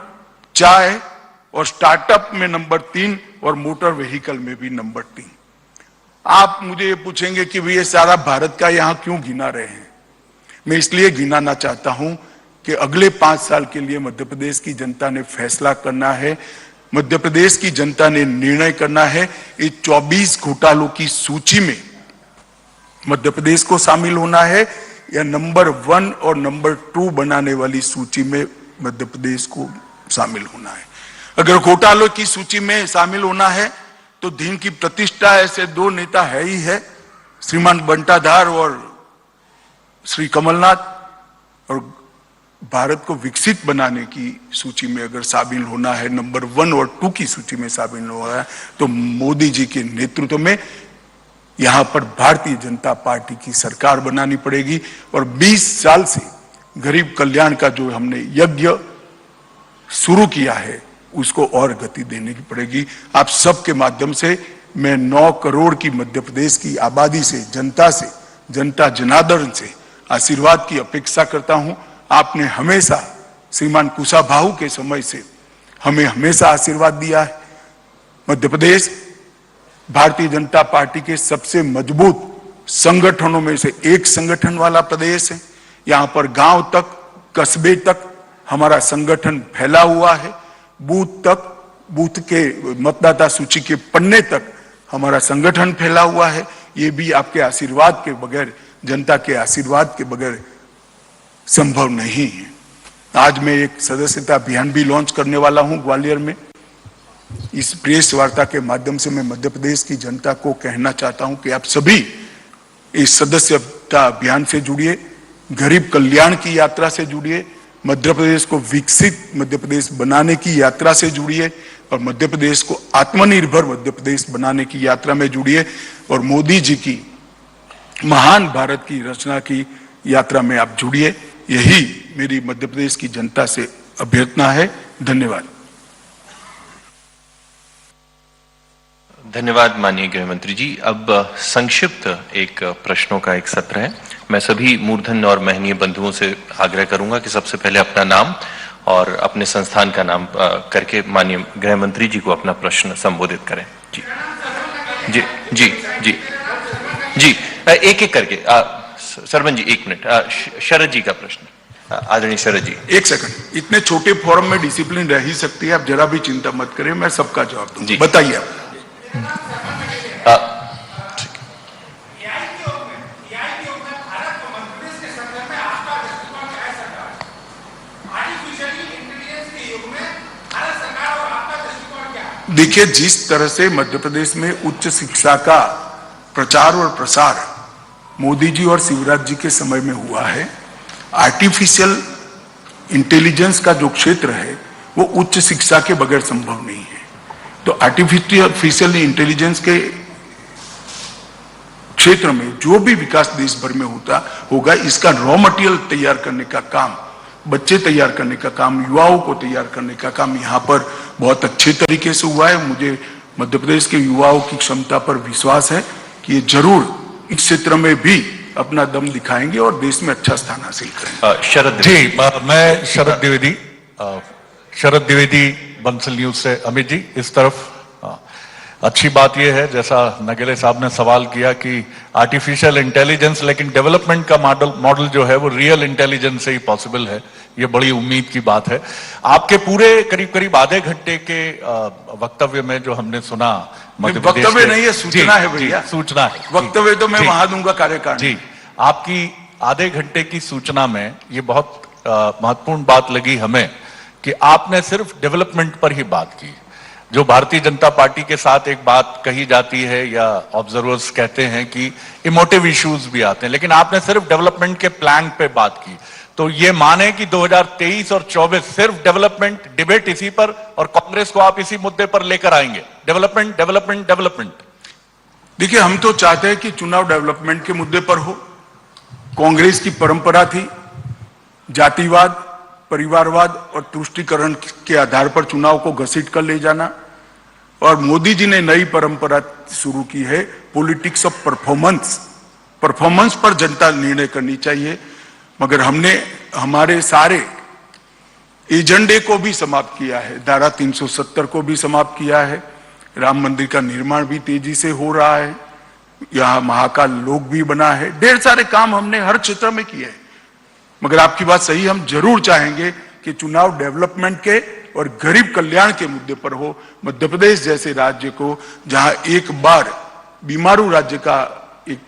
चाय और स्टार्टअप में नंबर 3 और मोटर व्हीकल में भी नंबर 3। आप मुझे ये पूछेंगे कि ये सारा भारत का यहां क्यों गिना रहे हैं? मैं इसलिए गिनाना चाहता हूं कि अगले 5 साल के लिए मध्य प्रदेश की जनता ने फैसला करना है, मध्य प्रदेश की जनता ने निर्णय करना है। इस 24 घोटालों की सूची में मध्य प्रदेश को शामिल होना है या नंबर 1 और नंबर 2 बनाने वाली सूची में मध्य प्रदेश को शामिल होना है। अगर घोटालों की सूची में शामिल होना है तो दिन की प्रतिष्ठा ऐसे 2 नेता है ही है, श्रीमान बंटाधार और श्री कमलनाथ। और भारत को विकसित बनाने की सूची में अगर शामिल होना है, नंबर 1 और 2 की सूची में शामिल होना है, तो मोदी जी के नेतृत्व में यहां पर भारतीय जनता पार्टी की सरकार बनानी पड़ेगी। और 20 साल से गरीब कल्याण का जो हमने यज्ञ शुरू किया है उसको और गति देने की पड़ेगी। आप सबके माध्यम से मैं 9 करोड़ की मध्य प्रदेश की आबादी से, जनता जनार्दन से आशीर्वाद की अपेक्षा करता हूं। आपने हमेशा श्रीमान कुशाभाऊ के समय से हमें हमेशा आशीर्वाद दिया है। मध्य प्रदेश भारतीय जनता पार्टी के सबसे मजबूत संगठनों में से एक संगठन वाला प्रदेश है। यहां पर गांव तक, कस्बे तक हमारा संगठन फैला हुआ है, बूथ तक, बूथ के मतदाता सूची के पन्ने तक हमारा संगठन फैला हुआ है। ये भी आपके आशीर्वाद के बगैर, जनता के आशीर्वाद के बगैर संभव नहीं है। आज मैं एक सदस्यता अभियान भी लॉन्च करने वाला हूं ग्वालियर में। इस प्रेस वार्ता के माध्यम से मैं मध्य प्रदेश की जनता को कहना चाहता हूं कि आप सभी इस सदस्यता अभियान से जुड़िए, गरीब कल्याण की यात्रा से जुड़िए, मध्य प्रदेश को विकसित मध्य प्रदेश बनाने की यात्रा से जुड़िए और मध्य प्रदेश को आत्मनिर्भर मध्य प्रदेश बनाने की यात्रा में जुड़िए और मोदी जी की महान भारत की रचना की यात्रा में आप जुड़िए। यही मेरी मध्य प्रदेश की जनता से अभ्यर्थना है। धन्यवाद। धन्यवाद माननीय गृह मंत्री जी। अब संक्षिप्त एक प्रश्नों का एक सत्र है। मैं सभी मूर्धन्य और महनीय बंधुओं से आग्रह करूंगा कि सबसे पहले अपना नाम और अपने संस्थान का नाम करके माननीय गृह मंत्री जी को अपना प्रश्न संबोधित करें। जी जी जी जी जी, एक एक करके। सरवन जी 1 मिनट। शरद जी का प्रश्न। आदरणीय शरद जी। 1 सेकंड। इतने छोटे फोरम में डिसिप्लिन रह ही सकती है, आप जरा भी चिंता मत करें, मैं सबका जवाब दूंगा। बताइए आप। देखिए, जिस तरह से मध्य प्रदेश में उच्च शिक्षा का प्रचार और प्रसार मोदी जी और शिवराज जी के समय में हुआ है, आर्टिफिशियल इंटेलिजेंस का जो क्षेत्र है वो उच्च शिक्षा के बगैर संभव नहीं है। तो आर्टिफिशियल इंटेलिजेंस के क्षेत्र में जो भी विकास देश भर में होगा, इसका रॉ मटेरियल तैयार करने का काम, बच्चे तैयार करने का काम, युवाओं को तैयार करने का काम यहाँ पर बहुत अच्छे तरीके से हुआ है। मुझे मध्य प्रदेश के युवाओं की क्षमता पर विश्वास है कि ये जरूर इस क्षेत्र में भी अपना दम दिखाएंगे और देश में अच्छा स्थान हासिल करेंगे। शरद जी, मैं शरद द्विवेदी बंसल न्यूज से। अमित जी इस तरफ। अच्छी बात यह है, जैसा नगेले साहब ने सवाल किया कि आर्टिफिशियल इंटेलिजेंस, लेकिन डेवलपमेंट का मॉडल जो है वो रियल इंटेलिजेंस से ही पॉसिबल है। ये बड़ी उम्मीद की बात है। आपके पूरे करीब आधे घंटे के वक्तव्य में जो हमने सुना, वक्तव्य नहीं है, सूचना है भैया, सूचना है। वक्तव्य तो मैं वहां दूंगा कार्यकारिणी। जी, आपकी आधे घंटे की सूचना में ये बहुत महत्वपूर्ण बात लगी हमें कि आपने सिर्फ डेवलपमेंट पर ही बात की। जो भारतीय जनता पार्टी के साथ एक बात कही जाती है या ऑब्जर्वर्स कहते हैं कि इमोटिव इश्यूज भी आते हैं, लेकिन आपने सिर्फ डेवलपमेंट के प्लान पे बात की। तो ये माने कि 2023 और 24 सिर्फ डेवलपमेंट डिबेट इसी पर, और कांग्रेस को आप इसी मुद्दे पर लेकर आएंगे, डेवलपमेंट डेवलपमेंट डेवलपमेंट। देखिए, हम तो चाहते हैं कि चुनाव डेवलपमेंट के मुद्दे पर हो। कांग्रेस की परंपरा थी जातिवाद, परिवारवाद और तुष्टीकरण के आधार पर चुनाव को घसीट कर ले जाना, और मोदी जी ने नई परंपरा शुरू की है पॉलिटिक्स ऑफ परफॉर्मेंस पर जनता निर्णय करनी चाहिए। मगर हमने हमारे सारे एजेंडे को भी समाप्त किया है, धारा 370 को भी समाप्त किया है। राम मंदिर का निर्माण भी तेजी से हो रहा है, यहाँ महाकाल लोक भी बना है, ढेर सारे काम हमने हर क्षेत्र में किए हैं। मगर आपकी बात सही, हम जरूर चाहेंगे कि चुनाव डेवलपमेंट के और गरीब कल्याण के मुद्दे पर हो। मध्य प्रदेश जैसे राज्य को, जहां एक बार बीमारू राज्य का एक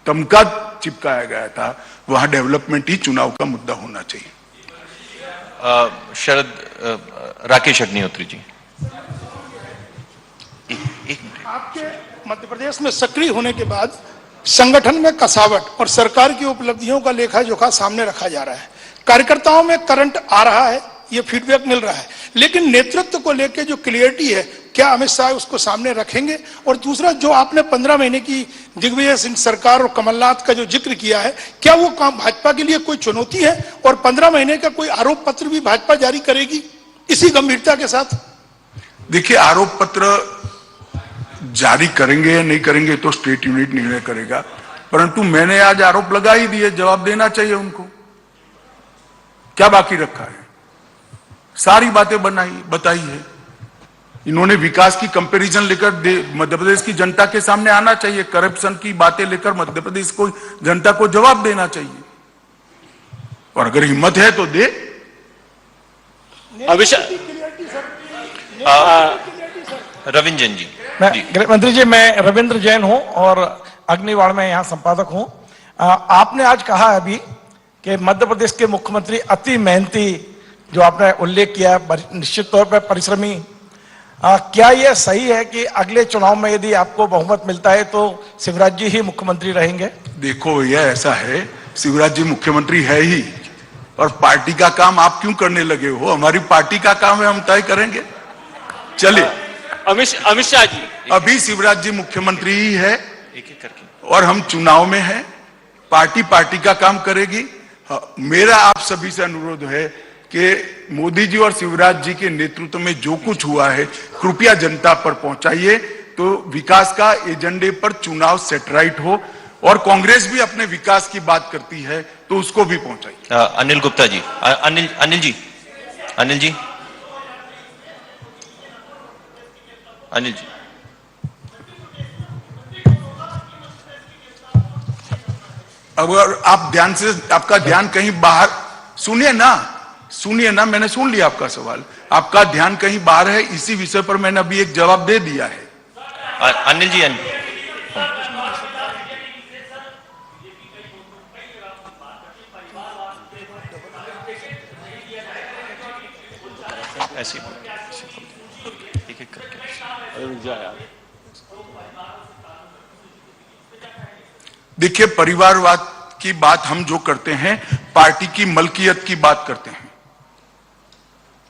तमगा चिपकाया गया था, वहां डेवलपमेंट ही चुनाव का मुद्दा होना चाहिए। राकेश अग्निहोत्री जी, आपके मध्य प्रदेश में सक्रिय होने के बाद संगठन में कसावट और सरकार की उपलब्धियों का लेखा जोखा सामने रखा जा रहा है। कार्यकर्ताओं में करंट आ रहा है, ये फीडबैक मिल रहा है, लेकिन नेतृत्व को लेकर जो क्लियरिटी है, क्या अमित शाह उसको सामने रखेंगे? और दूसरा, जो आपने 15 महीने की दिग्विजय सिंह सरकार और कमलनाथ का जो जिक्र किया है, क्या वो काम भाजपा के लिए कोई चुनौती है? और 15 महीने का कोई आरोप पत्र भी भाजपा जारी करेगी इसी गंभीरता के साथ? देखिए, आरोप पत्र जारी करेंगे या नहीं करेंगे तो स्टेट यूनिट निर्णय करेगा, परंतु मैंने आज आरोप लगा ही दिए, जवाब देना चाहिए उनको। क्या बाकी रखा है? सारी बातें बताई है। इन्होंने विकास की कंपैरिजन लेकर मध्य प्रदेश की जनता के सामने आना चाहिए, करप्शन की बातें लेकर मध्य प्रदेश को जनता को जवाब देना चाहिए, और अगर हिम्मत है तो दे। रविंद्र जी। गृह मंत्री जी, मैं रविंद्र जैन हूं और अग्निवाण में यहाँ संपादक हूं। आपने आज कहा अभी कि मध्य प्रदेश के मुख्यमंत्री अति मेहनती, जो आपने उल्लेख किया, निश्चित तौर पर परिश्रमी। क्या यह सही है कि अगले चुनाव में यदि आपको बहुमत मिलता है तो शिवराज जी ही मुख्यमंत्री रहेंगे? देखो, यह ऐसा है, शिवराज जी मुख्यमंत्री है ही, और पार्टी का काम आप क्यों करने लगे हो? हमारी पार्टी का काम है, हम तय करेंगे। चलिए, अमित शाह जी, अभी शिवराज जी मुख्यमंत्री ही है और हम चुनाव में हैं, पार्टी का काम करेगी। मेरा आप सभी से अनुरोध है कि मोदी जी और शिवराज जी के नेतृत्व में जो कुछ हुआ है, कृपया जनता पर पहुंचाइए, तो विकास का एजेंडे पर चुनाव सेटराइट हो, और कांग्रेस भी अपने विकास की बात करती है तो उसको भी पहुंचाइए। अनिल गुप्ता जी, अनिल जी। अगर आप ध्यान से, आपका ध्यान कहीं बाहर, सुनिए ना, मैंने सुन लिया आपका सवाल, आपका ध्यान कहीं बाहर है, इसी विषय पर मैंने अभी एक जवाब दे दिया है। अनिल जी, ऐसे एक करके। देखिए, परिवारवाद की बात हम जो करते हैं, पार्टी की मलकियत की बात करते हैं।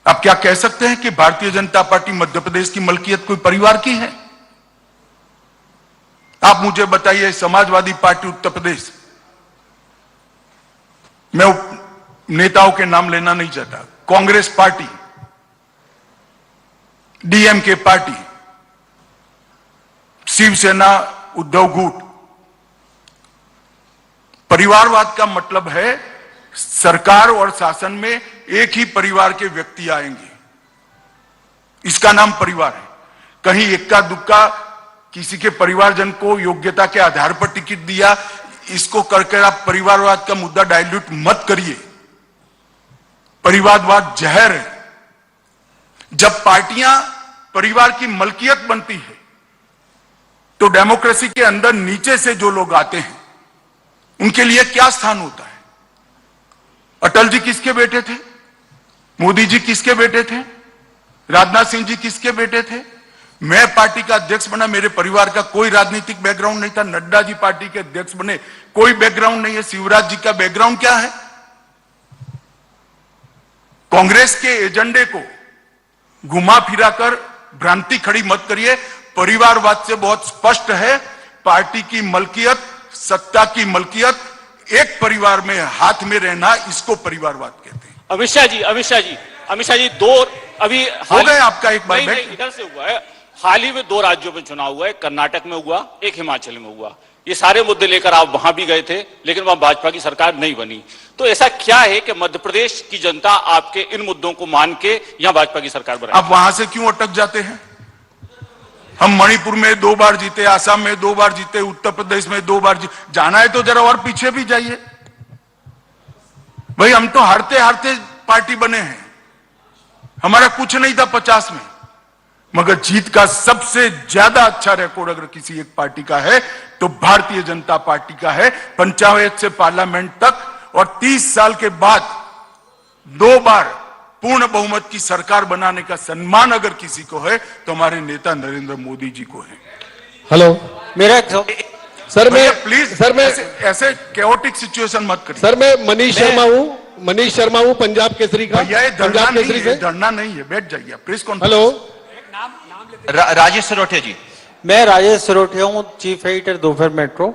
आप क्या कह सकते हैं कि भारतीय जनता पार्टी मध्य प्रदेश की मलकियत कोई परिवार की है? आप मुझे बताइए, समाजवादी पार्टी उत्तर प्रदेश, मैं नेताओं के नाम लेना नहीं चाहता, कांग्रेस पार्टी, डीएमके पार्टी, शिवसेना, उद्धव गुट, परिवारवाद का मतलब है सरकार और शासन में एक ही परिवार के व्यक्ति आएंगे, इसका नाम परिवार है। कहीं इक्का दुक्का किसी के परिवारजन को योग्यता के आधार पर टिकट दिया, इसको करके आप परिवारवाद का मुद्दा डाइल्यूट मत करिए। परिवारवाद जहर है। जब पार्टियां परिवार की मलकियत बनती है तो डेमोक्रेसी के अंदर नीचे से जो लोग आते हैं उनके लिए क्या स्थान होता है? अटल जी किसके बेटे थे? मोदी जी किसके बेटे थे? राजनाथ सिंह जी किसके बेटे थे? मैं पार्टी का अध्यक्ष बना, मेरे परिवार का कोई राजनीतिक बैकग्राउंड नहीं था। नड्डा जी पार्टी के अध्यक्ष बने, कोई बैकग्राउंड नहीं है। शिवराज जी का बैकग्राउंड क्या है? कांग्रेस के एजेंडे को घुमा फिरा कर भ्रांति खड़ी मत करिए। परिवारवाद से बहुत स्पष्ट है, पार्टी की मलकियत, सत्ता की मलकियत, एक परिवार में हाथ में रहना, इसको परिवारवाद कहते हैं। अमित शाह जी दो अभी हो गए आपका एक बार नहीं, इधर से हुआ है। हाल ही में 2 राज्यों में चुनाव हुआ है, कर्नाटक में हुआ, एक हिमाचल में हुआ। ये सारे मुद्दे लेकर आप वहां भी गए थे, लेकिन वहां भाजपा की सरकार नहीं बनी। तो ऐसा क्या है कि मध्य प्रदेश की जनता आपके इन मुद्दों को मान के यहां भाजपा की सरकार बनाई? आप वहां से क्यों अटक जाते हैं? हम मणिपुर में 2 बार जीते, आसाम में 2 बार जीते, उत्तर प्रदेश में 2 बार जीते। जाना है तो जरा और पीछे भी जाइए। भाई हम तो हारते हारते पार्टी बने हैं, हमारा कुछ नहीं था 50 में, मगर जीत का सबसे ज्यादा अच्छा रिकॉर्ड अगर किसी एक पार्टी का है तो भारतीय जनता पार्टी का है। पंचायत से पार्लियामेंट तक और 30 साल के बाद 2 बार पूर्ण बहुमत की सरकार बनाने का सम्मान अगर किसी को है तो हमारे नेता नरेंद्र मोदी जी को है। हेलो, मेरा सर मैं प्लीज सर मैं ऐसे कैओटिक सिचुएशन मत करिए। सर मैं मनीष शर्मा हूँ पंजाब केसरी का। भैया ये धरना पंजाब नहीं केसरी है, से धरना नहीं है, बैठ जाइए press conference. Hello, Rajesh Sarothia ji. मैं राजेश सरोठिया हूँ, चीफ एडिटर दोपहर मेट्रो।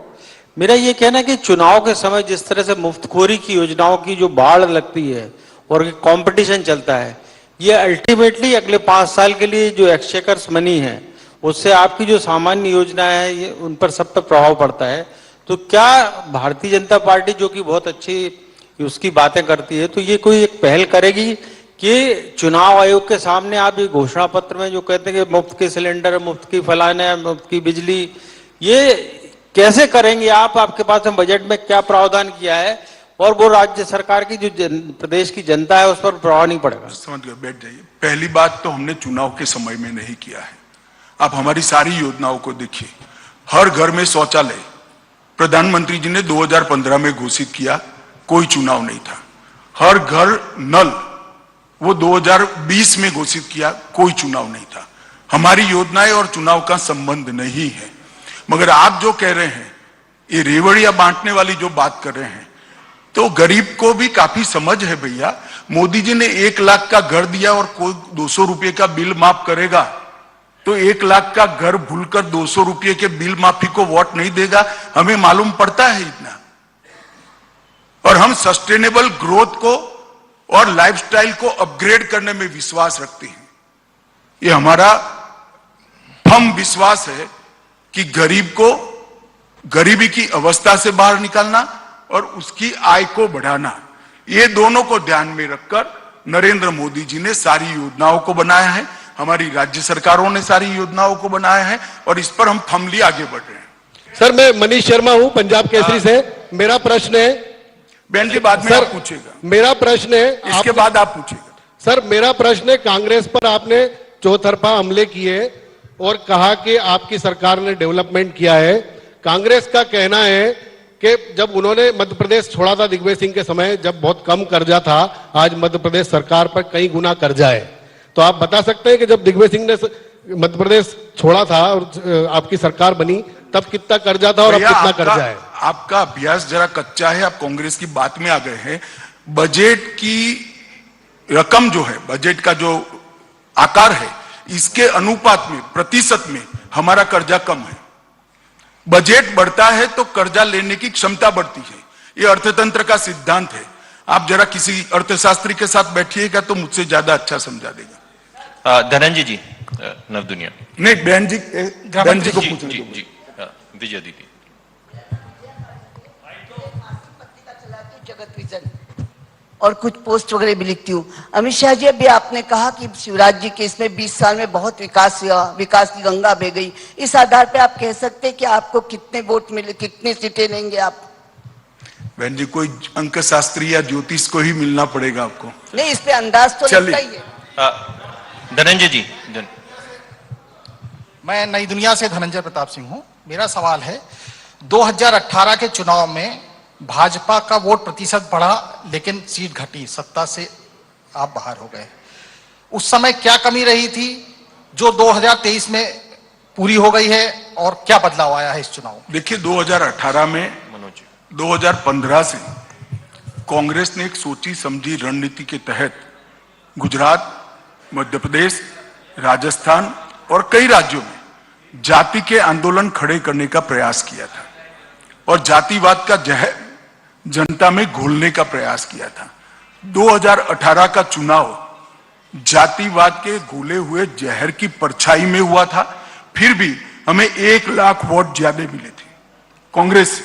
मेरा ये कहना है कि चुनाव के समय जिस तरह से मुफ्तखोरी की योजनाओं की जो बाढ़ लगती है और कंपटीशन चलता है, ये अल्टीमेटली अगले 5 साल के लिए जो एक्सचेकर्स मनी है उससे आपकी जो सामान्य योजना है ये उन पर सब पर प्रभाव पड़ता है। तो क्या भारतीय जनता पार्टी जो कि बहुत अच्छी उसकी बातें करती है, तो ये कोई एक पहल करेगी कि चुनाव आयोग के सामने आप ये घोषणा पत्र में जो कहते हैं कि मुफ्त के सिलेंडर, मुफ्त की फलाने, मुफ्त की बिजली, ये कैसे करेंगे आप? आपके पास में बजट में क्या प्रावधान किया है और वो राज्य सरकार की जो प्रदेश की जनता है उस पर प्रभाव नहीं पड़ेगा? समझ गए, बैठ जाइए। पहली बात तो हमने चुनाव के समय में नहीं किया है। आप हमारी सारी योजनाओं को देखिए। हर घर में शौचालय प्रधानमंत्री जी ने 2015 में घोषित किया, कोई चुनाव नहीं था। हर घर नल वो 2020 में घोषित किया, कोई चुनाव नहीं था। हमारी योजनाएं और चुनाव का संबंध नहीं है। मगर आप जो कह रहे हैं, ये रेवड़िया बांटने वाली जो बात कर रहे हैं, तो गरीब को भी काफी समझ है भैया। मोदी जी ने 1 लाख का घर दिया और कोई 200 रुपए का बिल माफ करेगा तो 1 लाख का घर भूलकर 200 रुपए के बिल माफी को वोट नहीं देगा। हमें मालूम पड़ता है इतना। और हम सस्टेनेबल ग्रोथ को और लाइफस्टाइल को अपग्रेड करने में विश्वास रखते हैं। ये हमारा फर्म विश्वास है कि गरीब को गरीबी की अवस्था से बाहर निकालना और उसकी आय को बढ़ाना, ये दोनों को ध्यान में रखकर नरेंद्र मोदी जी ने सारी योजनाओं को बनाया है। हमारी राज्य सरकारों ने सारी योजनाओं को बनाया है और इस पर हम फर्मली आगे बढ़ रहे हैं। सर मैं मनीष शर्मा हूँ पंजाब केसरी से। मेरा प्रश्न है, बहन के बाद में सर आप पूछेगा, मेरा प्रश्न है, इसके बाद आप पूछेगा। सर मेरा प्रश्न है, कांग्रेस पर आपने चौतरफा हमले किए और कहा कि आपकी सरकार ने डेवलपमेंट किया है। कांग्रेस का कहना है कि जब उन्होंने मध्य प्रदेश छोड़ा था दिग्विजय सिंह के समय, जब बहुत कम कर्जा था, आज मध्य प्रदेश सरकार पर कई गुना कर्जा है। तो आप बता सकते हैं कि जब दिग्विजय सिंह ने मध्य प्रदेश छोड़ा था और आपकी सरकार बनी, तब कितना कर्जा था और अब कितना कर्जा है? आपका अभ्यास जरा कच्चा है, आप कांग्रेस की बात में आ गए हैं। बजट की रकम जो है, बजट का जो आकार है, इसके अनुपात में, प्रतिशत में हमारा कर्जा कम है। बजट बढ़ता है तो कर्जा लेने की क्षमता बढ़ती है। ये अर्थतंत्र का सिद्धांत है। आप जरा किसी अर्थशास्त्री के साथ बैठिएगा तो मुझसे ज्यादा अच्छा समझा देगा। धनंजय जी, नवदुनिया। नहीं, बहन जी को पूछने जी, दो। जी, विजय दीदी। जगत विजन और कुछ पोस्ट वगैरह भी लिखती हूँ। अमित शाह जी, अभी आपने कहा कि शिवराज जी के इसमें 20 साल में बहुत विकास हुआ, विकास की गंगा बह गई। इस आधार पे आप कह सकते हैं कि आपको कितने वोट मिले, कितनी सीटें लेंगे आप? बहन जी, कोई अंक शास्त्री या ज्योतिष को ही मिलना पड़ेगा आपको। नहीं, इस पे अंदाज तो लगता ही है। धनंजय जी। मैं नई दुनिया से धनंजय प्रताप सिंह हूं। मेरा सवाल है, 2018 के चुनाव में भाजपा का वोट प्रतिशत बढ़ा लेकिन सीट घटी, सत्ता से आप बाहर हो गए। उस समय क्या कमी रही थी जो 2023 में पूरी हो गई है और क्या बदलाव आया है इस चुनाव में? देखिए, 2018 में 2015 से कांग्रेस ने एक सोची समझी रणनीति के तहत गुजरात, मध्य प्रदेश, राजस्थान और कई राज्यों में जाति के आंदोलन खड़े करने का प्रयास किया था और जातिवाद का जहर जनता में घोलने का प्रयास किया था। 2018 का चुनाव जातिवाद के घोले हुए जहर की परछाई में हुआ था। फिर भी हमें 1 लाख वोट ज्यादा मिले थे कांग्रेस से।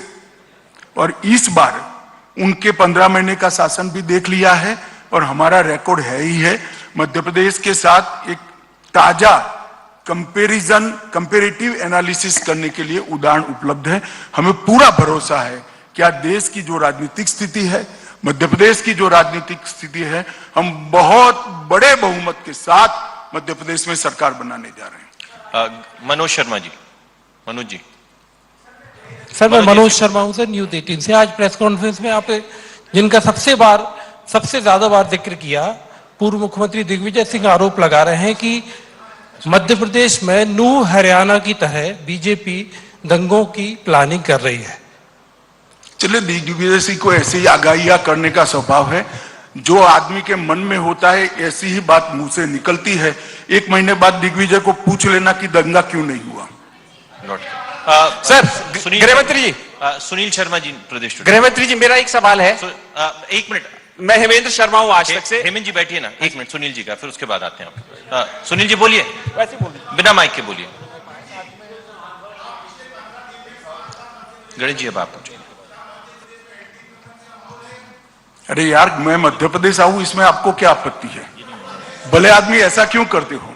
और इस बार उनके 15 महीने का शासन भी देख लिया है और हमारा रिकॉर्ड है ही है। मध्य प्रदेश के साथ एक ताजा कंपेरेटिव एनालिसिस करने के लिए उदाहरण उपलब्ध है। हमें पूरा भरोसा है कि आज देश की जो राजनीतिक स्थिति है, मध्य प्रदेश की जो राजनीतिक स्थिति है, हम बहुत बड़े बहुमत के साथ मध्य प्रदेश में सरकार बनाने जा रहे हैं। मनोज शर्मा जी। मनोज जी। सर, मैं मनोज शर्मा हूं सर, न्यूज़ 18 से। आज प्रेस कॉन्फ्रेंस में आप जिनका सबसे ज्यादा बार जिक्र किया, पूर्व मुख्यमंत्री दिग्विजय सिंह आरोप लगा रहे हैं कि मध्य प्रदेश में नूह हरियाणा की तरह बीजेपी दंगों की प्लानिंग कर रही है। चलिए, दिग्विजय सिंह को ऐसे ही आगाहियां करने का स्वभाव है। जो आदमी के मन में होता है ऐसी ही बात मुंह से निकलती है। 1 महीने बाद दिग्विजय को पूछ लेना कि दंगा क्यों नहीं हुआ। सर, गृहमंत्री जी। सुनील शर्मा जी, प्रदेश। गृहमंत्री जी, मेरा एक सवाल है। 1 मिनट, मैं हेमेंद्र शर्मा हूं आज तक से। हेमंत जी बैठिए ना, 1 मिनट सुनील जी का, फिर उसके बाद आते हैं आप। सुनील जी बोलिए, वैसे बोलिए, बिना माइक के बोलिए। गणेश जी, अब आप पूछिए। अरे यार, मैं मध्य प्रदेश आऊं, इसमें आपको क्या आपत्ति है? भले आदमी ऐसा क्यों करते हो?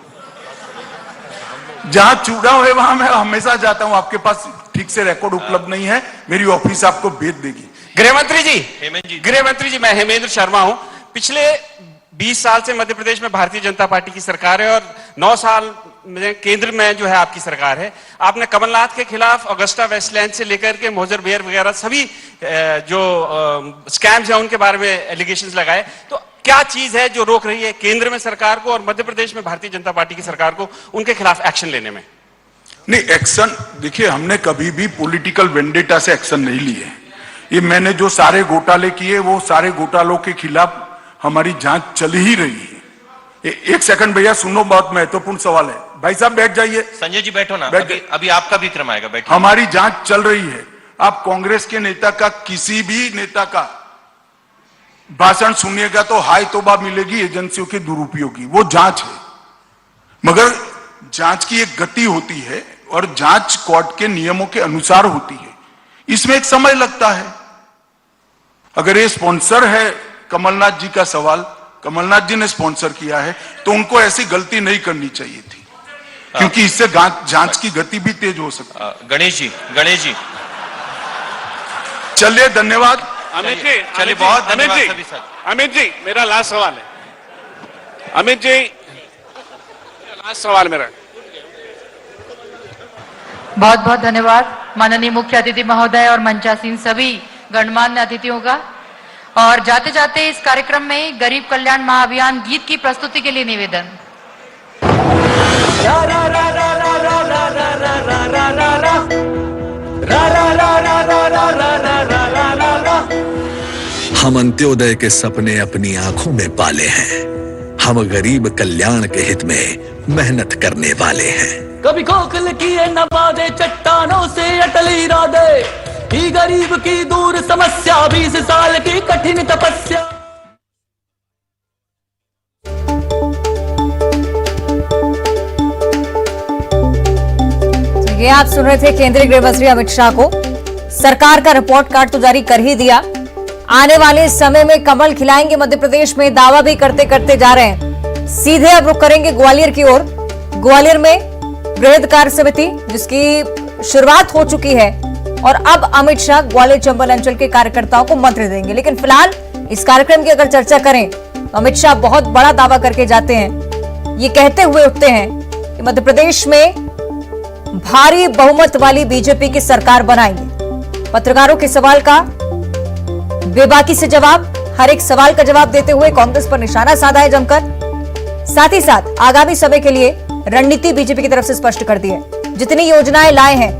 जहां चुनाव है वहां मैं हमेशा जाता हूं। आपके पास ठीक से रिकॉर्ड उपलब्ध नहीं है, मेरी ऑफिस आपको भेज देगी। गृहमंत्री जी, मैं हेमेंद्र शर्मा हूं। पिछले 20 साल से मध्य प्रदेश में भारतीय जनता पार्टी की सरकार है और 9 साल में केंद्र में जो है आपकी सरकार है। आपने कमलनाथ के खिलाफ अगस्टा वेस्टलैंड से लेकर के मोजर बेयर वगैरह सभी जो स्कैम्स हैं उनके बारे में एलिगेशंस लगाए। तो क्या चीज है जो रोक रही है केंद्र में सरकार को और मध्य प्रदेश में भारतीय जनता पार्टी की सरकार को उनके खिलाफ एक्शन लेने में? नहीं, एक्शन देखिए, हमने कभी भी पॉलिटिकल वेंडेटा से एक्शन नहीं लिए। ये मैंने जो सारे घोटाले किए, वो सारे घोटालों के खिलाफ हमारी जांच चल ही रही है। 1 सेकंड भैया, सुनो, बहुत महत्वपूर्ण सवाल है। भाई साहब बैठ जाइए। संजय जी बैठो ना, अभी आपका भी क्रम आएगा, बैठिए। हमारी जांच चल रही है। आप कांग्रेस के नेता का, किसी भी नेता का भाषण सुनिएगा तो हाय तौबा मिलेगी एजेंसियों के दुरुपयोग की। वो जांच है, मगर जांच की एक गति होती है और जांच कोर्ट के नियमों के अनुसार होती है। इसमें एक समय लगता है। अगर ये स्पॉन्सर है कमलनाथ जी का सवाल, कमलनाथ जी ने स्पॉन्सर किया है, तो उनको ऐसी गलती नहीं करनी चाहिए थी, क्योंकि इससे जांच की गति भी तेज हो सकती है। गणेश जी चलिए, धन्यवाद। अमित जी, चलिए, बहुत धन्यवाद सभी साथ। अमित जी, मेरा लास्ट सवाल है। अमित जी, लास्ट सवाल मेरा। बहुत बहुत धन्यवाद माननीय मुख्य अतिथि महोदय और मंचासीन सभी गणमान्य अतिथियों का। और जाते जाते इस कार्यक्रम में गरीब कल्याण महाअभियान गीत की प्रस्तुति के लिए निवेदन। हम अंत्योदय के सपने अपनी आंखों में पाले हैं। हम गरीब कल्याण के हित में मेहनत करने वाले हैं। कभी खोखल किए न वादे, चट्टानों से अटल इरादे, ही गरीब की दूर समस्या, 20 साल की कठिन तपस्या। ये आप सुन रहे थे केंद्रीय गृह मंत्री अमित शाह को। सरकार का रिपोर्ट कार्ड तो जारी कर ही दिया, आने वाले समय में कमल खिलाएंगे मध्य प्रदेश में, दावा भी करते करते जा रहे हैं। सीधे अब रुक करेंगे ग्वालियर की ओर। ग्वालियर में बृहद कार्य समिति जिसकी शुरुआत हो चुकी है और अब अमित शाह ग्वालियर चंबल अंचल के कार्यकर्ताओं को मंत्र देंगे। लेकिन फिलहाल इस कार्यक्रम की अगर चर्चा करें तो अमित शाह बहुत बड़ा दावा करके जाते हैं। ये कहते हुए उठते हैं कि मध्य प्रदेश में भारी बहुमत वाली बीजेपी की सरकार बनाएंगे। पत्रकारों के सवाल का बेबाकी से जवाब, हर एक सवाल का जवाब देते हुए कांग्रेस पर निशाना साधा है जमकर। साथ ही साथ आगामी समय के लिए रणनीति बीजेपी की तरफ से स्पष्ट कर दी है। जितनी योजनाएं लाए हैं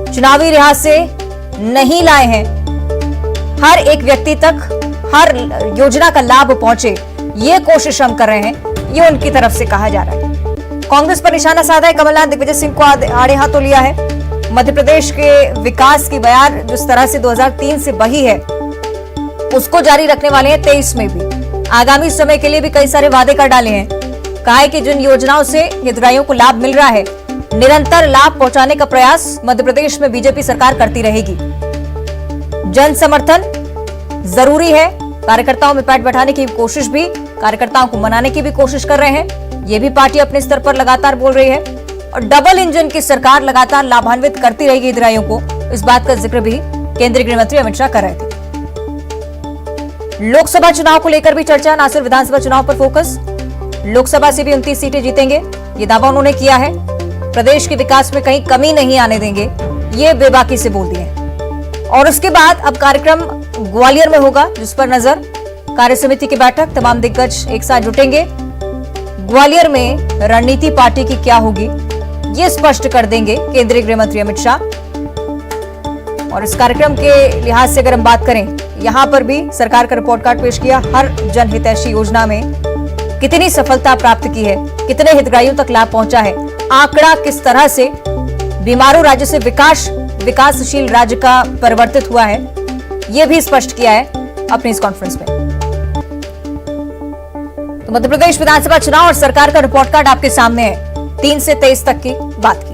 चुनावी लिहाज से नहीं लाए हैं, हर एक व्यक्ति तक हर योजना का लाभ पहुंचे, ये कोशिश हम कर रहे हैं, ये उनकी तरफ से कहा जा रहा है। कांग्रेस पर निशाना साधा है कमलनाथ, दिग्विजय सिंह को आड़े हाथों लिया है। मध्य प्रदेश के विकास की बयार जिस तरह से 2003 से बही है उसको जारी रखने वाले हैं 23 में भी। आगामी समय के लिए भी कई सारे वादे कर डाले हैं। कहा है कि जिन योजनाओं से हितग्राहियों को लाभ मिल रहा है, निरंतर लाभ पहुंचाने का प्रयास मध्य प्रदेश में बीजेपी सरकार करती रहेगी। जन समर्थन जरूरी है, कार्यकर्ताओं में पैठ बैठाने की कोशिश भी, कार्यकर्ताओं को मनाने की भी कोशिश कर रहे हैं। ये भी पार्टी अपने स्तर पर लगातार बोल रही है और डबल इंजन की सरकार लगातार लाभान्वित करती रहेगी हितग्राहियों को। इस बात का जिक्र भी केंद्रीय गृह मंत्री अमित शाह कर रहे थे। लोकसभा चुनाव को लेकर भी चर्चा, ना सिर्फ विधानसभा चुनाव पर फोकस। लोकसभा से भी 29 सीटें जीतेंगे, ये दावा उन्होंने किया है। प्रदेश के विकास में कहीं कमी नहीं आने देंगे, ये बेबाकी से बोल दिए। और उसके बाद अब कार्यक्रम ग्वालियर में होगा जिस पर नजर। कार्य समिति की बैठक, तमाम दिग्गज एक साथ जुटेंगे। ग्वालियर में रणनीति पार्टी की क्या होगी ये स्पष्ट कर देंगे केंद्रीय गृह मंत्री अमित शाह। और इस कार्यक्रम के लिहाज से अगर हम बात करें, यहां पर भी सरकार का रिपोर्ट कार्ड पेश किया। हर जनहितैषी योजना में कितनी सफलता प्राप्त की है, कितने हितग्राहियों तक लाभ पहुंचा है, आंकड़ा किस तरह से बीमारू राज्य से विकासशील राज्य का परिवर्तित हुआ है, यह भी स्पष्ट किया है अपनी इस कॉन्फ्रेंस में। तो मध्य प्रदेश विधानसभा चुनाव और सरकार का रिपोर्ट कार्ड आपके सामने है। 3 से 23 तक की बात की।